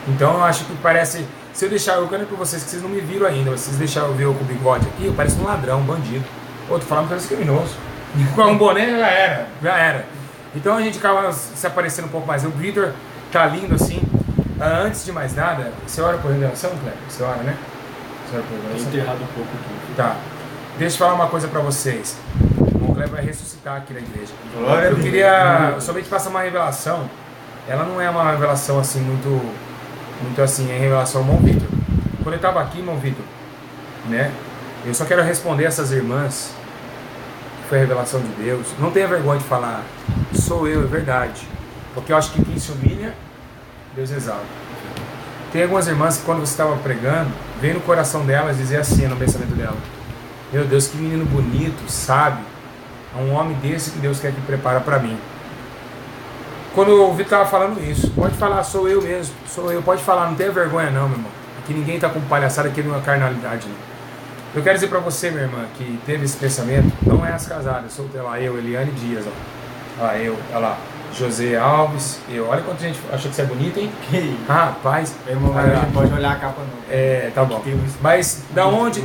Então eu acho que parece, se eu deixar, eu quero para vocês que vocês não me viram ainda, vocês deixarem eu ver eu com bigode aqui, eu pareço um ladrão, um bandido. Outro falando que eu era criminoso. Com um boné já era. Então a gente acaba se aparecendo um pouco mais. O Vitor tá lindo assim. Antes de mais nada, você ora por revelação, Kleber? Você ora, né? Você ora por revelação? Tem enterrado um pouco aqui. Tá. Deixa eu falar uma coisa pra vocês. O Kleber vai ressuscitar aqui na igreja. Glória Eu queria somente passar uma revelação. Ela não é uma revelação assim, muito assim, em relação ao irmão Vitor. Quando eu estava aqui, irmão Vitor, né? Eu só quero responder essas irmãs. Foi a revelação de Deus. Não tenha vergonha de falar, sou eu, é verdade. Porque eu acho que quem se humilha, Deus exalta. Tem algumas irmãs que quando você estava pregando, veio no coração delas dizer assim, no pensamento dela: meu Deus, que menino bonito, sábio. É um homem desse que Deus quer que prepara para mim. Quando eu ouvi estava falando isso, pode falar, sou eu mesmo, sou eu, pode falar, não tenha vergonha não, meu irmão. Aqui ninguém está com palhaçada, aqui não é carnalidade não. Eu quero dizer para você, minha irmã, que teve esse pensamento, não é as casadas, solteira lá, eu, Eliane Dias, ó. Olha lá, José Alves, eu, olha quanta gente achou que você é bonita, hein? Rapaz. Meu irmão, a gente pode olhar a capa não. Tá bom. Mas da onde,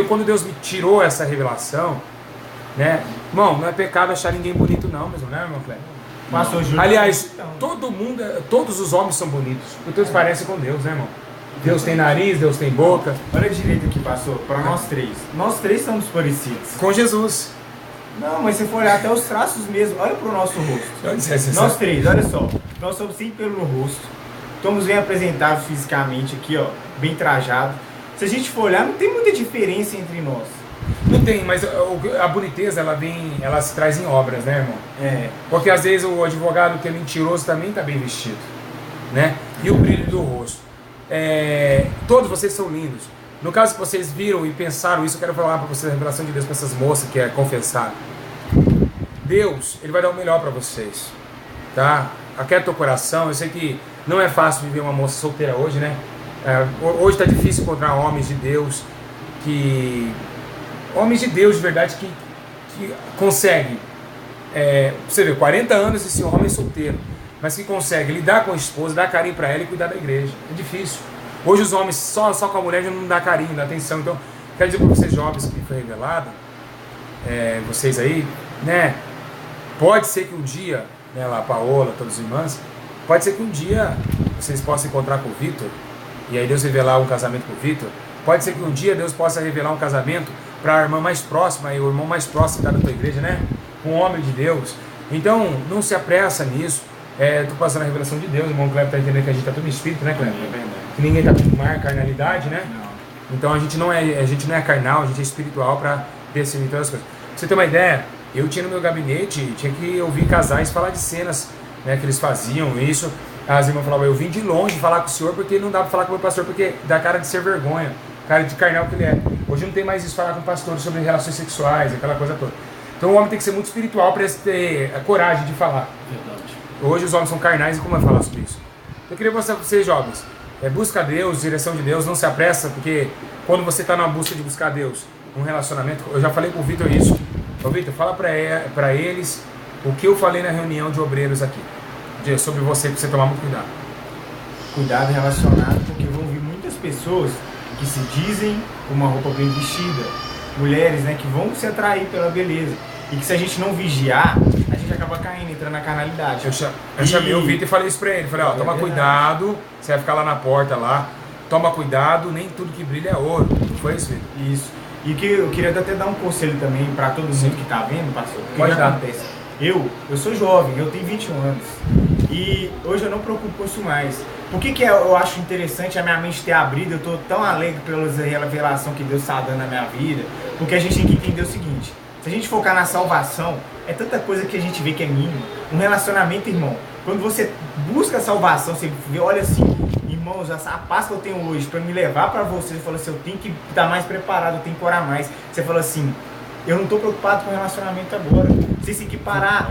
quando Deus me tirou essa revelação, né? Irmão, não é pecado achar ninguém bonito não, mesmo, né, irmão Cleber? Aliás, todo mundo, todos os homens são bonitos, porque eles parecem com Deus, né, irmão? Deus tem nariz, Deus tem boca. Olha direito aqui, pastor, para nós três. Nós três somos parecidos. Com Jesus. Não, mas se for olhar até os traços mesmo, olha pro nosso rosto. Nós três, olha só. Nós somos sem pelo no rosto. Estamos bem apresentados fisicamente aqui, ó, bem trajados. Se a gente for olhar, não tem muita diferença entre nós. Não tem, mas a boniteza, ela se traz em obras, né, irmão? É. Porque às vezes o advogado que é mentiroso também está bem vestido, né? E o brilho do rosto. Todos vocês são lindos. No caso que vocês viram e pensaram isso, eu quero falar para vocês a revelação de Deus para essas moças que é confessar. Deus, Ele vai dar o melhor para vocês, tá? Aquieta o coração. Eu sei que não é fácil viver uma moça solteira hoje, né? Hoje está difícil encontrar homens de Deus homens de Deus de verdade que conseguem, você vê, 40 anos esse homem é solteiro, mas que consegue lidar com a esposa, dar carinho para ela e cuidar da igreja. É difícil. Hoje os homens só com a mulher já não dá carinho, não dá atenção. Então, quero dizer para vocês jovens que foi revelado, vocês aí, né? Pode ser que um dia, né, lá a Paola, todas as irmãs, pode ser que um dia vocês possam encontrar com o Vitor, e aí Deus revelar um casamento com o Vitor. Pode ser que um dia Deus possa revelar um casamento para a irmã mais próxima e o irmão mais próximo da tua igreja, né? Um homem de Deus. Então, não se apressa nisso. Estou passando a revelação de Deus. O irmão Cleber está entendendo que a gente está tudo em espírito, né, Cleber? É verdade. Que ninguém está com mar, carnalidade, né? Não. Então a gente não é carnal, a gente é espiritual para discernir todas as coisas. Pra você ter uma ideia, eu tinha no meu gabinete, tinha que ouvir casais falar de cenas, né, que eles faziam isso. As irmãs falavam, eu vim de longe falar com o senhor porque não dá para falar com o meu pastor, porque dá cara de ser vergonha, cara de carnal que ele é. Hoje não tem mais isso, falar com o pastor sobre relações sexuais, aquela coisa toda. Então o homem tem que ser muito espiritual para ter a coragem de falar. Verdade. Hoje os homens são carnais e como é falar sobre isso? Eu queria mostrar para vocês, jovens, busca Deus, direção de Deus, não se apressa, porque quando você está na busca de buscar Deus, um relacionamento, eu já falei com o Vitor isso. Ô Vitor, fala para eles o que eu falei na reunião de obreiros aqui, sobre você, para você tomar muito cuidado. Cuidado relacionado, porque vão vir muitas pessoas que se dizem com uma roupa bem vestida, mulheres, né, que vão se atrair pela beleza, e que se a gente não vigiar, a gente acaba caindo, entrando na carnalidade. Eu chamei o Vitor e falei isso pra ele, falei, toma cuidado, você vai ficar lá na porta lá, toma cuidado, nem tudo que brilha é ouro. Não foi isso, Vitor? Isso. E que eu queria até dar um conselho também para todo mundo que tá vendo, pastor, porque Pode dar. acontece. Eu sou jovem, eu tenho 21 anos, e hoje eu não preocupo com isso mais. Por que eu acho interessante a minha mente ter abrido? Eu estou tão alegre pela revelação que Deus está dando na minha vida, porque a gente tem que entender o seguinte: se a gente focar na salvação, é tanta coisa que a gente vê que é mínimo. Um relacionamento, irmão, quando você busca a salvação, você vê, olha assim, irmãos, a paz que eu tenho hoje para me levar para você fala assim, eu tenho que estar mais preparado, eu tenho que orar mais. Você fala assim, eu não estou preocupado com o relacionamento agora. Você tem que parar.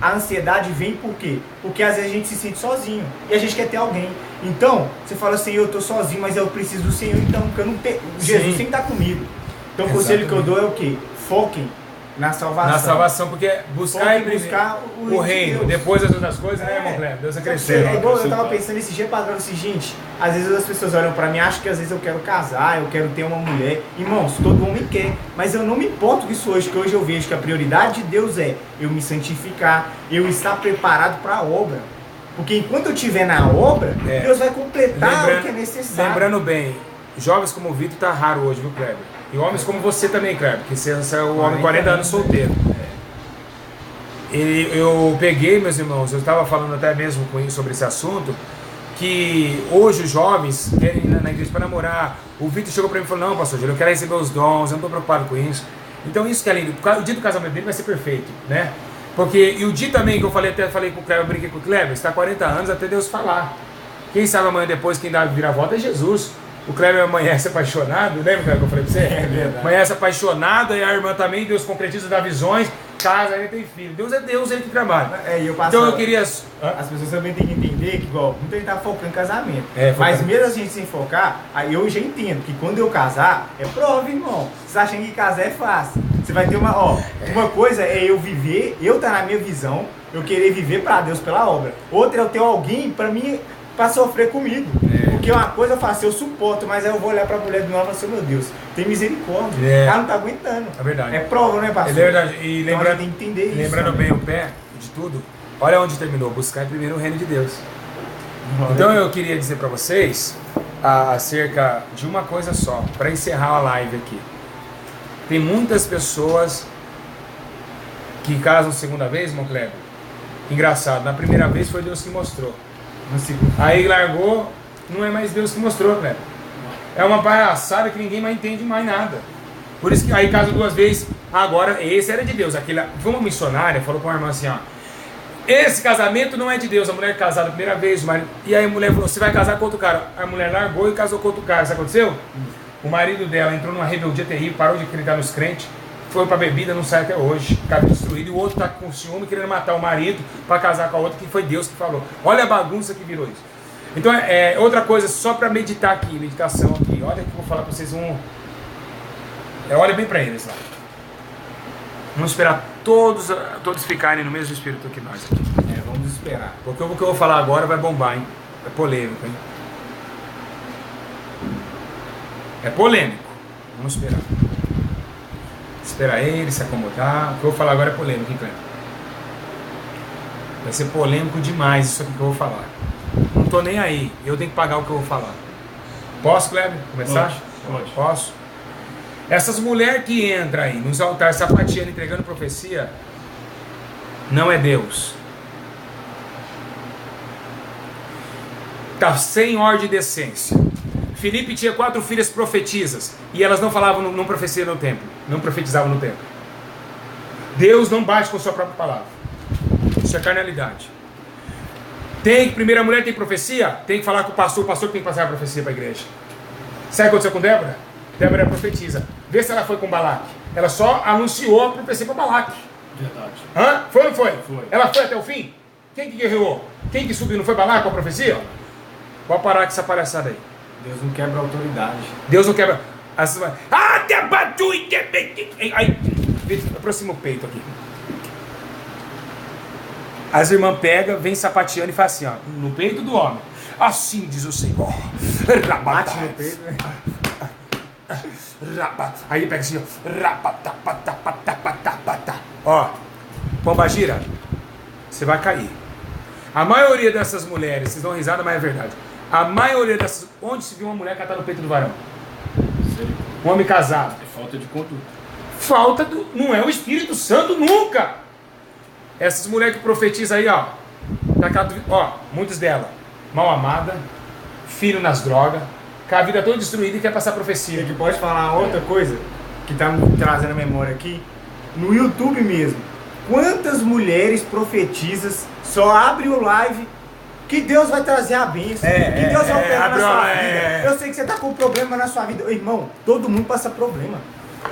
A ansiedade vem por quê? Porque às vezes a gente se sente sozinho e a gente quer ter alguém. Então, você fala assim, eu estou sozinho, mas eu preciso do Senhor então, porque eu não tenho. Jesus sempre está comigo. Então o conselho que eu dou é o quê? Foquem na salvação. Na salvação, porque buscar o reino, de depois das outras coisas, né, irmão Cleber? Deus é crescer. É igual eu tava pensando esse dia padrão assim, gente, às vezes as pessoas olham pra mim, acham que às vezes eu quero casar, eu quero ter uma mulher. Irmãos, todo homem quer, mas eu não me importo com isso hoje, que hoje eu vejo que a prioridade de Deus é eu me santificar, eu estar preparado para a obra. Porque enquanto eu estiver na obra, Deus vai completar o que é necessário. Lembrando bem, jovens como o Vitor tá raro hoje, viu, Cleber? E homens como você também, Cleber, porque você é o homem 40 anos solteiro. E eu peguei, meus irmãos, eu estava falando até mesmo com sobre esse assunto, que hoje os jovens querem ir na igreja para namorar. O Vitor chegou para mim e falou, não, pastor Júlio, eu quero receber os dons, eu não estou preocupado com isso. Então isso que é lindo, o dia do casamento dele vai ser perfeito, né? Porque, e o dia também que eu falei com o Cleber, eu brinquei com o Cleber, está há 40 anos até Deus falar. Quem sabe amanhã depois, quem dá vira-volta é Jesus. O Cleber amanhece apaixonado, lembra que eu falei pra você? É verdade. Amanhece apaixonado, e a irmã também, Deus concretiza, dá visões, casa, ele tem filho. Deus é Deus, ele que trabalha. Então eu queria... As pessoas também têm que entender que, igual, muita gente tá focando em casamento. Mas mesmo a gente sem focar, aí eu já entendo que quando eu casar, é prova, irmão. Vocês acham que casar é fácil. Você vai ter uma coisa é eu viver, eu tá na minha visão, eu querer viver pra Deus pela obra. Outra é eu ter alguém pra mim, pra sofrer comigo. Porque uma coisa eu faço, eu suporto, mas aí eu vou olhar pra mulher do lado e falar assim, meu Deus, tem misericórdia. Ela não tá aguentando. É verdade. É prova, né, pastor? É verdade. E então lembrando, tem que entender isso. Lembrando bem o pé de tudo, olha onde terminou, buscar primeiro o reino de Deus. Então eu queria dizer pra vocês, acerca de uma coisa só, para encerrar a live aqui. Tem muitas pessoas que casam segunda vez, irmão Kleber. Engraçado, na primeira vez foi Deus que mostrou. Aí largou, não é mais Deus que mostrou, Kleber. É uma palhaçada que ninguém mais entende mais nada. Por isso que aí casa 2 vezes, agora esse era de Deus. Foi uma missionária, falou para uma irmã assim, ó. Esse casamento não é de Deus, a mulher casada a primeira vez, o marido, e aí a mulher falou, você vai casar com outro cara. A mulher largou e casou com outro cara, sabe o que aconteceu? O marido dela entrou numa rebeldia terrível, parou de acreditar nos crentes, foi pra bebida, não sai até hoje, cabelo destruído, e o outro tá com ciúme, querendo matar o marido para casar com a outra, que foi Deus que falou. Olha a bagunça que virou isso. Então, outra coisa, só para meditar aqui, meditação aqui, olha que eu vou falar para vocês olha bem para eles lá. Vamos esperar todos ficarem no mesmo espírito que nós aqui. Vamos esperar. Porque o que eu vou falar agora vai bombar, hein? É polêmico, hein? É polêmico. Vamos esperar. Esperar ele se acomodar. O que eu vou falar agora é polêmico, hein, Cleber? Vai ser polêmico demais isso aqui que eu vou falar. Não tô nem aí. Eu tenho que pagar o que eu vou falar. Posso, Kleber? Começar? Pode. Posso? Essas mulheres que entram aí nos altares sapateando, entregando profecia, não é Deus. Está sem ordem e decência. Filipe tinha 4 filhas profetisas e elas não falavam, não profetizavam no templo. Não profetizavam no templo. Deus não bate com sua própria palavra. Isso é carnalidade. Primeira mulher tem profecia? Tem que falar com o pastor tem que passar a profecia para a igreja. Sabe o que aconteceu com Débora? Débora era profetisa. Vê se ela foi com Balaque. Ela só anunciou a profecia para Balaque. Verdade. Foi ou não foi? Foi. Ela foi até o fim? Quem que guerreou? Quem que subiu? Não foi Balaque com a profecia? Pode parar com essa palhaçada aí. Deus não quebra a autoridade. Deus não quebra. Aí, aproxima o peito aqui. As irmãs pegam, vem sapateando e faz assim, ó, no peito do homem. Assim diz o Senhor. Bate no peito, né? Aí ele pega assim, ó. Pombagira, você vai cair. A maioria dessas mulheres, vocês dão risada, mas é verdade. A maioria dessas. Onde se viu uma mulher catar no peito do varão? Um homem casado. É falta de conduta. Não é o Espírito Santo nunca. Essas mulheres que profetizam aí, ó. Muitas delas, mal amada, filho nas drogas, com a vida toda destruída e quer passar profecia. E que pode falar outra coisa que tá me trazendo a memória aqui. No YouTube mesmo. Quantas mulheres profetizas só abrem o live que Deus vai trazer a bênção, que Deus vai operar na sua vida. Eu sei que você tá com problema na sua vida. Irmão, todo mundo passa problema.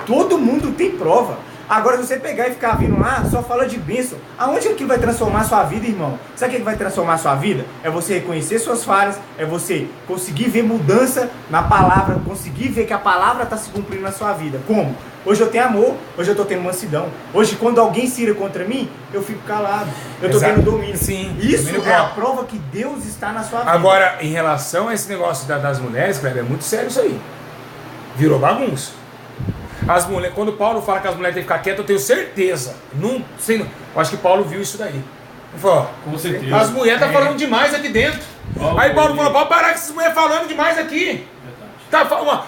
Todo mundo tem prova. Agora, se você pegar e ficar vindo lá, só fala de bênção. Aonde aquilo vai transformar a sua vida, irmão? Sabe o que vai transformar a sua vida? É você reconhecer suas falhas, é você conseguir ver mudança na palavra, conseguir ver que a palavra está se cumprindo na sua vida. Como? Hoje eu tenho amor, hoje eu estou tendo mansidão. Hoje, quando alguém se ira contra mim, eu fico calado. Eu estou tendo domínio. Sim, isso domínio é a prova que Deus está na sua vida. Agora, em relação a esse negócio das mulheres, Kleber, é muito sério isso aí. Virou bagunça. As mulheres, quando Paulo fala que as mulheres têm que ficar quietas, eu tenho certeza. Eu acho que Paulo viu isso daí. Ele falou, com certeza. As mulheres estão falando demais aqui dentro. Aí Paulo falou, pode parar com essas mulheres falando demais aqui.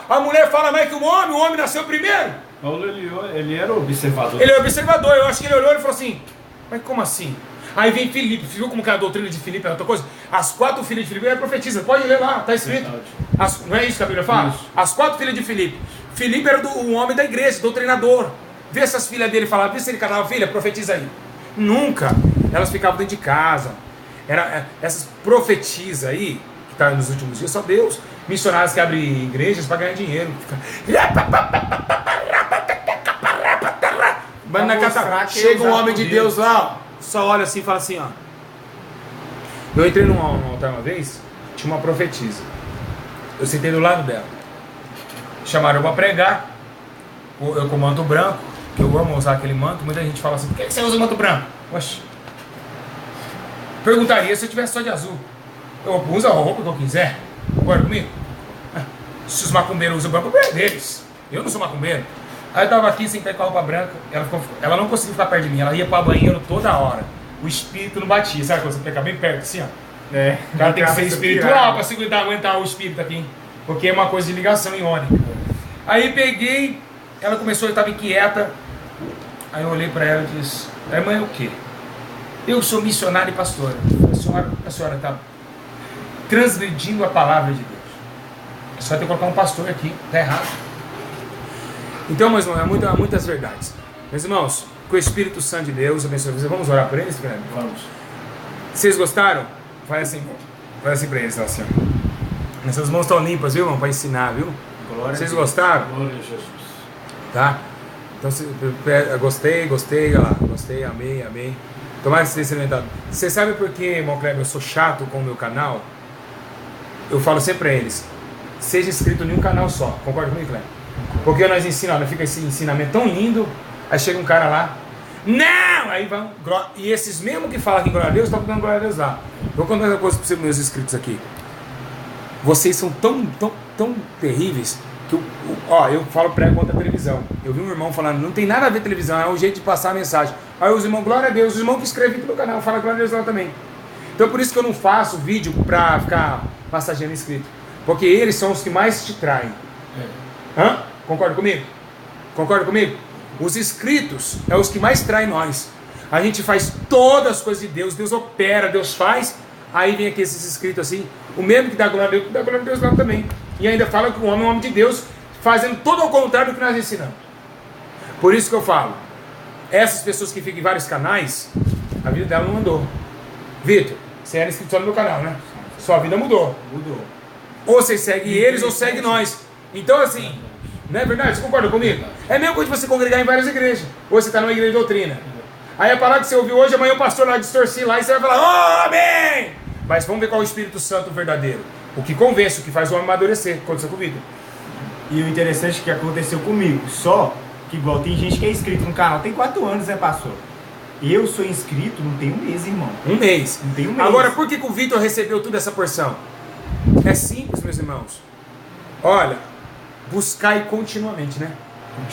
A mulher fala mais que o homem nasceu primeiro. Paulo, ele era observador. Ele é observador, eu acho que ele olhou e falou assim, mas como assim? Aí vem Filipe, viu como que é a doutrina de Filipe é outra coisa? As 4 filhas de Filipe é profetisa, pode ler lá, está escrito. Não é isso que a Bíblia fala? Isso. As 4 filhas de Filipe. Filipe era um homem da igreja, doutrinador. Vê essas filhas dele falar, vê se ele casava, filha, profetiza aí. Nunca. Elas ficavam dentro de casa. Essas profetisas aí, que está nos últimos dias, só Deus. Missionários que abrem igrejas para ganhar dinheiro. Mas na casa chega um homem de Deus lá, ó, só olha assim e fala assim, ó. Eu entrei num altar uma vez, tinha uma profetisa. Eu sentei do lado dela. Chamaram eu para pregar. Eu com manto branco, que eu amo usar aquele manto. Muita gente fala assim, por que você usa manto branco? Oxe. Perguntaria se eu tivesse só de azul. Eu uso a roupa que eu quiser. Concorda comigo? Se os macumbeiros usam branco, é deles. Eu não sou macumbeiro. Aí eu tava aqui, sentei com a roupa branca. Ela não conseguia ficar perto de mim. Ela ia para o banheiro toda hora. O espírito não batia. Sabe quando você fica bem perto assim, ó? O cara tem que ser espiritual para aguentar o espírito aqui. porque é uma coisa de ligação iônica. Aí peguei, ela começou, eu estava inquieta, aí eu olhei para ela e disse, irmã, é o quê? Eu sou missionária e pastora. A senhora está transgredindo a palavra de Deus. A senhora tem que colocar um pastor aqui, está errado. Então, meus irmãos, há muitas verdades. Meus irmãos, que o Espírito Santo de Deus abençoe vocês. Vamos orar por eles, Fernando? Vamos. Vocês gostaram? Faz assim para eles, assim. Essas mãos estão limpas, viu, irmão? Para ensinar, viu? Glória Vocês a Deus. gostaram? Glória a Jesus. Tá? Então, gostei, olha lá. Gostei, amei. Tomara que vocês tenham alimentado. Você sabe por que, irmão Kleber, eu sou chato com o meu canal? Eu falo sempre para eles, seja inscrito em um canal só. Concorda comigo, Kleber? Porque nós ensinamos, fica esse ensinamento tão lindo, aí chega um cara lá, não! Aí vão, e esses mesmo que falam que glória a Deus, estão dando glória a Deus lá. Vou contar uma coisa para os meus inscritos aqui. Vocês são tão terríveis que eu falo prego contra a televisão. Eu vi um irmão falando, não tem nada a ver com televisão, é um jeito de passar a mensagem. Aí os irmãos, glória a Deus, os irmãos que escrevem aqui no canal, falam glória a Deus lá também. Então por isso que eu não faço vídeo para ficar massageando inscrito. Porque eles são os que mais te traem. Hã? Concorda comigo? Concorda comigo? Os inscritos é os que mais traem nós. A gente faz todas as coisas de Deus, Deus opera, Deus faz. Aí vem aqui esses inscritos assim, o mesmo que dá glória a Deus, dá glória a Deus lá também. E ainda fala que o homem é um homem de Deus, fazendo todo ao contrário do que nós ensinamos. Por isso que eu falo, essas pessoas que ficam em vários canais, a vida dela não andou. Vitor, você era inscrito só no meu canal, né? Sua vida mudou. Mudou. Ou você segue eles ou segue nós. Então assim, não é verdade? Você concorda comigo? É a mesma coisa de você congregar em várias igrejas. Ou você está numa igreja de doutrina. Aí a palavra que você ouviu hoje, amanhã o pastor lá distorcer lá e você vai falar, oh, amém! Mas vamos ver qual é o Espírito Santo verdadeiro. O que convence, o que faz o homem amadurecer. Aconteceu com o Vitor. E o interessante é que aconteceu comigo. Só que igual tem gente que é inscrito no canal, tem 4 anos, né, pastor? Eu sou inscrito, não tem um mês, irmão. Um mês. Não tem um mês. Agora, por que o Vitor recebeu toda essa porção? É simples, meus irmãos. Olha, buscai continuamente, né?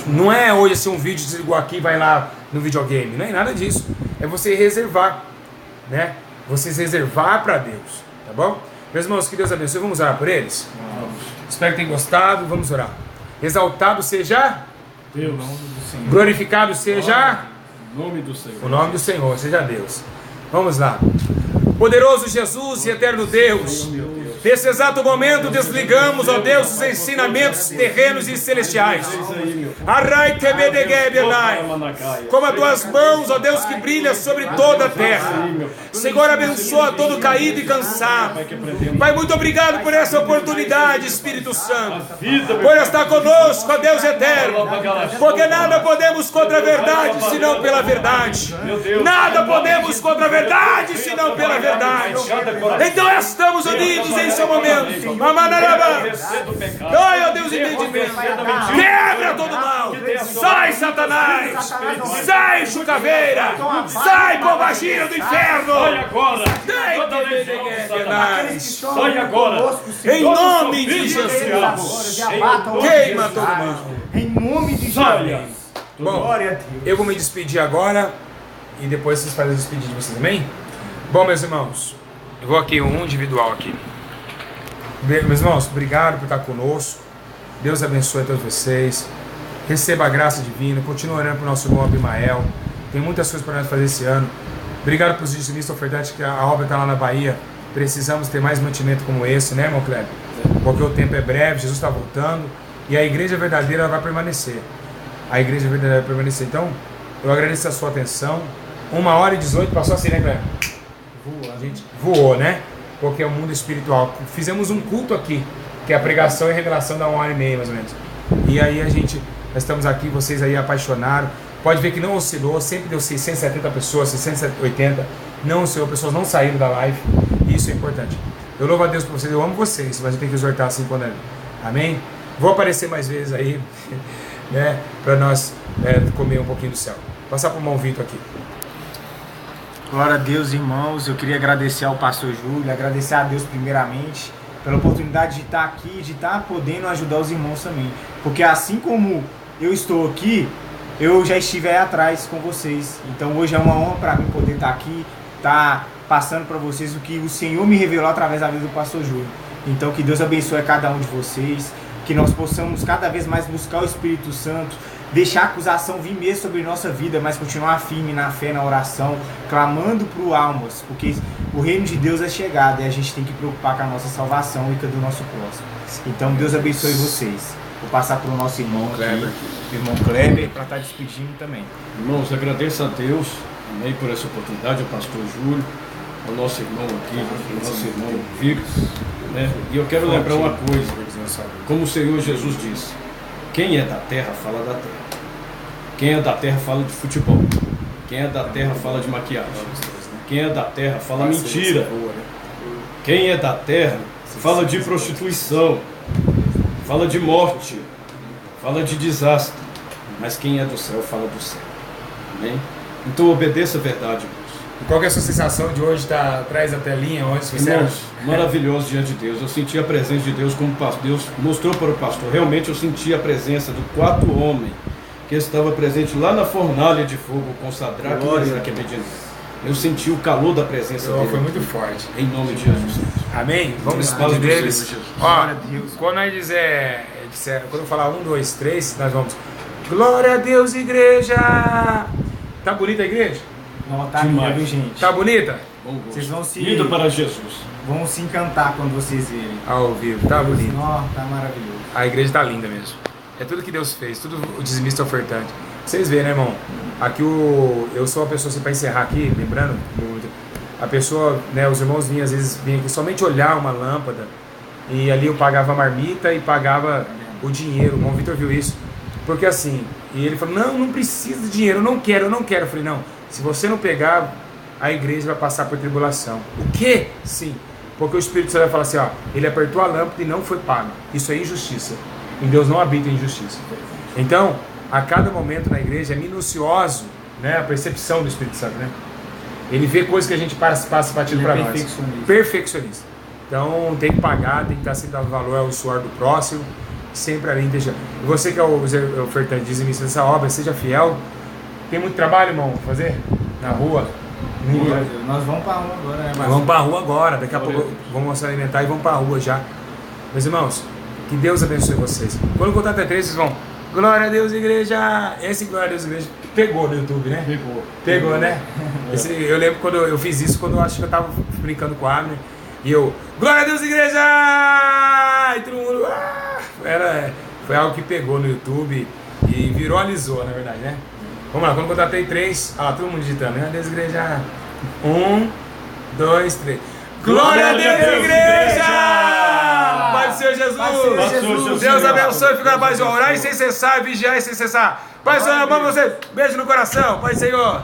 Não é hoje assim um vídeo, desligou aqui e vai lá no videogame. Não é nada disso. É você reservar, né? Vocês reservar para Deus, tá bom? Meus irmãos, que Deus abençoe. Vamos orar por eles? Vamos. Espero que tenham gostado. Vamos orar. Exaltado seja Deus. glorificado seja Em nome do Senhor. o nome do Senhor, seja Deus. Vamos lá. Poderoso Jesus e eterno Deus, nesse exato momento desligamos, ó Deus, os ensinamentos terrenos e celestiais. Como as tuas mãos, ó Deus, que brilha sobre toda a terra. Senhor, abençoa todo caído e cansado. Pai, muito obrigado por essa oportunidade, Espírito Santo, por estar conosco, ó Deus eterno, porque nada podemos contra a verdade, senão pela verdade. Nada podemos contra a verdade, senão pela verdade. Então estamos unidos em seu momento. Ai, ó Deus, entendimento. Quebra todo mal. Sai, Satanás. Sai, chucaveira. Sai, pombagira do inferno. Sai agora. Sai agora. Em nome de Jesus. Queima todo mal. Em nome de Jesus. Bom, Glória a Deus. eu vou me despedir agora e depois vocês fazem a despedir de vocês, amém? Bom, meus irmãos, eu vou aqui um individual aqui. Meus irmãos, obrigado por estar conosco. Deus abençoe a todos vocês. Receba a graça divina. Continue orando para o nosso irmão Abimael. Tem muitas coisas para nós fazer esse ano. Obrigado para os dizimistas ofertantes, que a obra está lá na Bahia. Precisamos ter mais mantimento como esse, né, irmão Kleber? Porque o tempo é breve, Jesus está voltando. E a igreja verdadeira vai permanecer. A igreja verdadeira vai permanecer. Então, eu agradeço a sua atenção. 1h18, passou assim, né, Kleber? A gente voou, né? Porque é o mundo espiritual. Fizemos um culto aqui, que é a pregação e revelação da 1h30, mais ou menos. E aí nós estamos aqui, vocês aí apaixonaram. Pode ver que não oscilou, sempre deu 670 pessoas, 680. Não oscilou, pessoas não saíram da live. E isso é importante. Eu louvo a Deus por vocês, eu amo vocês, mas eu tenho que exortar assim quando é. Amém? Vou aparecer mais vezes aí, né? Para nós comer um pouquinho do céu. Passar para o irmão Vitor aqui. Glória a Deus, irmãos. Eu queria agradecer ao pastor Júlio, agradecer a Deus primeiramente pela oportunidade de estar aqui, de estar podendo ajudar os irmãos também. Porque assim como eu estou aqui, eu já estive aí atrás com vocês. Então hoje é uma honra para mim poder estar aqui, estar passando para vocês o que o Senhor me revelou através da vida do pastor Júlio. Então que Deus abençoe cada um de vocês, que nós possamos cada vez mais buscar o Espírito Santo, deixar a acusação vir mesmo sobre nossa vida, mas continuar firme na fé, na oração, clamando por almas, porque o reino de Deus é chegado e a gente tem que preocupar com a nossa salvação e com a do nosso próximo. Então Deus abençoe vocês. Vou passar para o nosso irmão aqui, o irmão Kleber, para estar despedindo também. Irmãos, agradeço a Deus, amém, por essa oportunidade, ao pastor Júlio, ao nosso irmão aqui, ao nosso irmão Victor, né? E eu quero lembrar uma coisa, como o Senhor Jesus disse: quem é da terra fala da terra. Quem é da terra fala de futebol. Quem é da terra fala de maquiagem. Quem é da terra fala mentira. Quem é da terra fala de prostituição, fala de morte, fala de desastre. Mas quem é do céu fala do céu. Amém? Então obedeça a verdade, irmãos. E qual que é a sua sensação de hoje estar atrás da telinha? Onde você Irmãos, maravilhoso diante de Deus. Eu senti a presença de Deus como pastor. Deus mostrou para o pastor. Realmente eu senti a presença do quarto homem que estava presente lá na fornalha de fogo com Sadraque, Mesaque e Abednego. Eu senti o calor da presença dele. Foi muito forte. Em nome de Jesus. Amém? Vamos despedir deles. Ó, quando nós quando eu falar 1, 2, 3, nós vamos. Glória a Deus, igreja! Tá bonita a igreja? Não, tá linda, viu, gente? Tá bonita? Vocês vão se... Indo para Jesus. Vão se encantar quando vocês verem. Ao vivo, tá bonito. Não, tá maravilhoso. A igreja tá linda mesmo. É tudo que Deus fez, tudo o dizimista ofertante. Vocês verem, né, irmão? Aqui eu sou a pessoa, assim, para encerrar aqui, lembrando, a pessoa, né, os irmãos vinham, às vezes, vinham aqui somente olhar uma lâmpada, e ali eu pagava a marmita e pagava o dinheiro. O irmão Vitor viu isso. Porque assim, e ele falou: não precisa de dinheiro, eu não quero. Eu falei: não, se você não pegar, a igreja vai passar por tribulação. O quê? Sim. Porque o Espírito Santo vai falar assim: ó, ele apertou a lâmpada e não foi pago. Isso é injustiça. E Deus não habita em injustiça. Então, a cada momento na igreja é minucioso, né, a percepção do Espírito Santo, né? Ele vê coisas que a gente passa batido para nós. Perfeccionista. Então, tem que pagar, tem que estar sempre dando valor ao suor do próximo, sempre ali deixa. Você que é o ofertante dizimista dessa obra, seja fiel. Tem muito trabalho, irmão, fazer na rua. Nós vamos para a rua agora, né? Vamos para a rua agora, daqui a pouco vamos se alimentar e vamos para a rua já. Meus irmãos, que Deus abençoe vocês. Quando eu contar até 3, vocês vão: glória a Deus, igreja! Esse glória a Deus, igreja pegou no YouTube, né? Pegou, né? Eu lembro quando eu fiz isso, quando eu acho que eu tava brincando com a Abner. E eu: glória a Deus, igreja! E todo mundo... foi algo que pegou no YouTube e viralizou, na verdade, né? Vamos lá, quando eu contar até 3, todo mundo digitando: glória a Deus, igreja! 1, 2, 3. Glória a Deus, igreja! Pai do Senhor Jesus! Deus abençoe, fica na paz de orar e sem cessar, vigiar e sem cessar. Pai do Senhor, eu amo você. Beijo no coração, Pai do Senhor.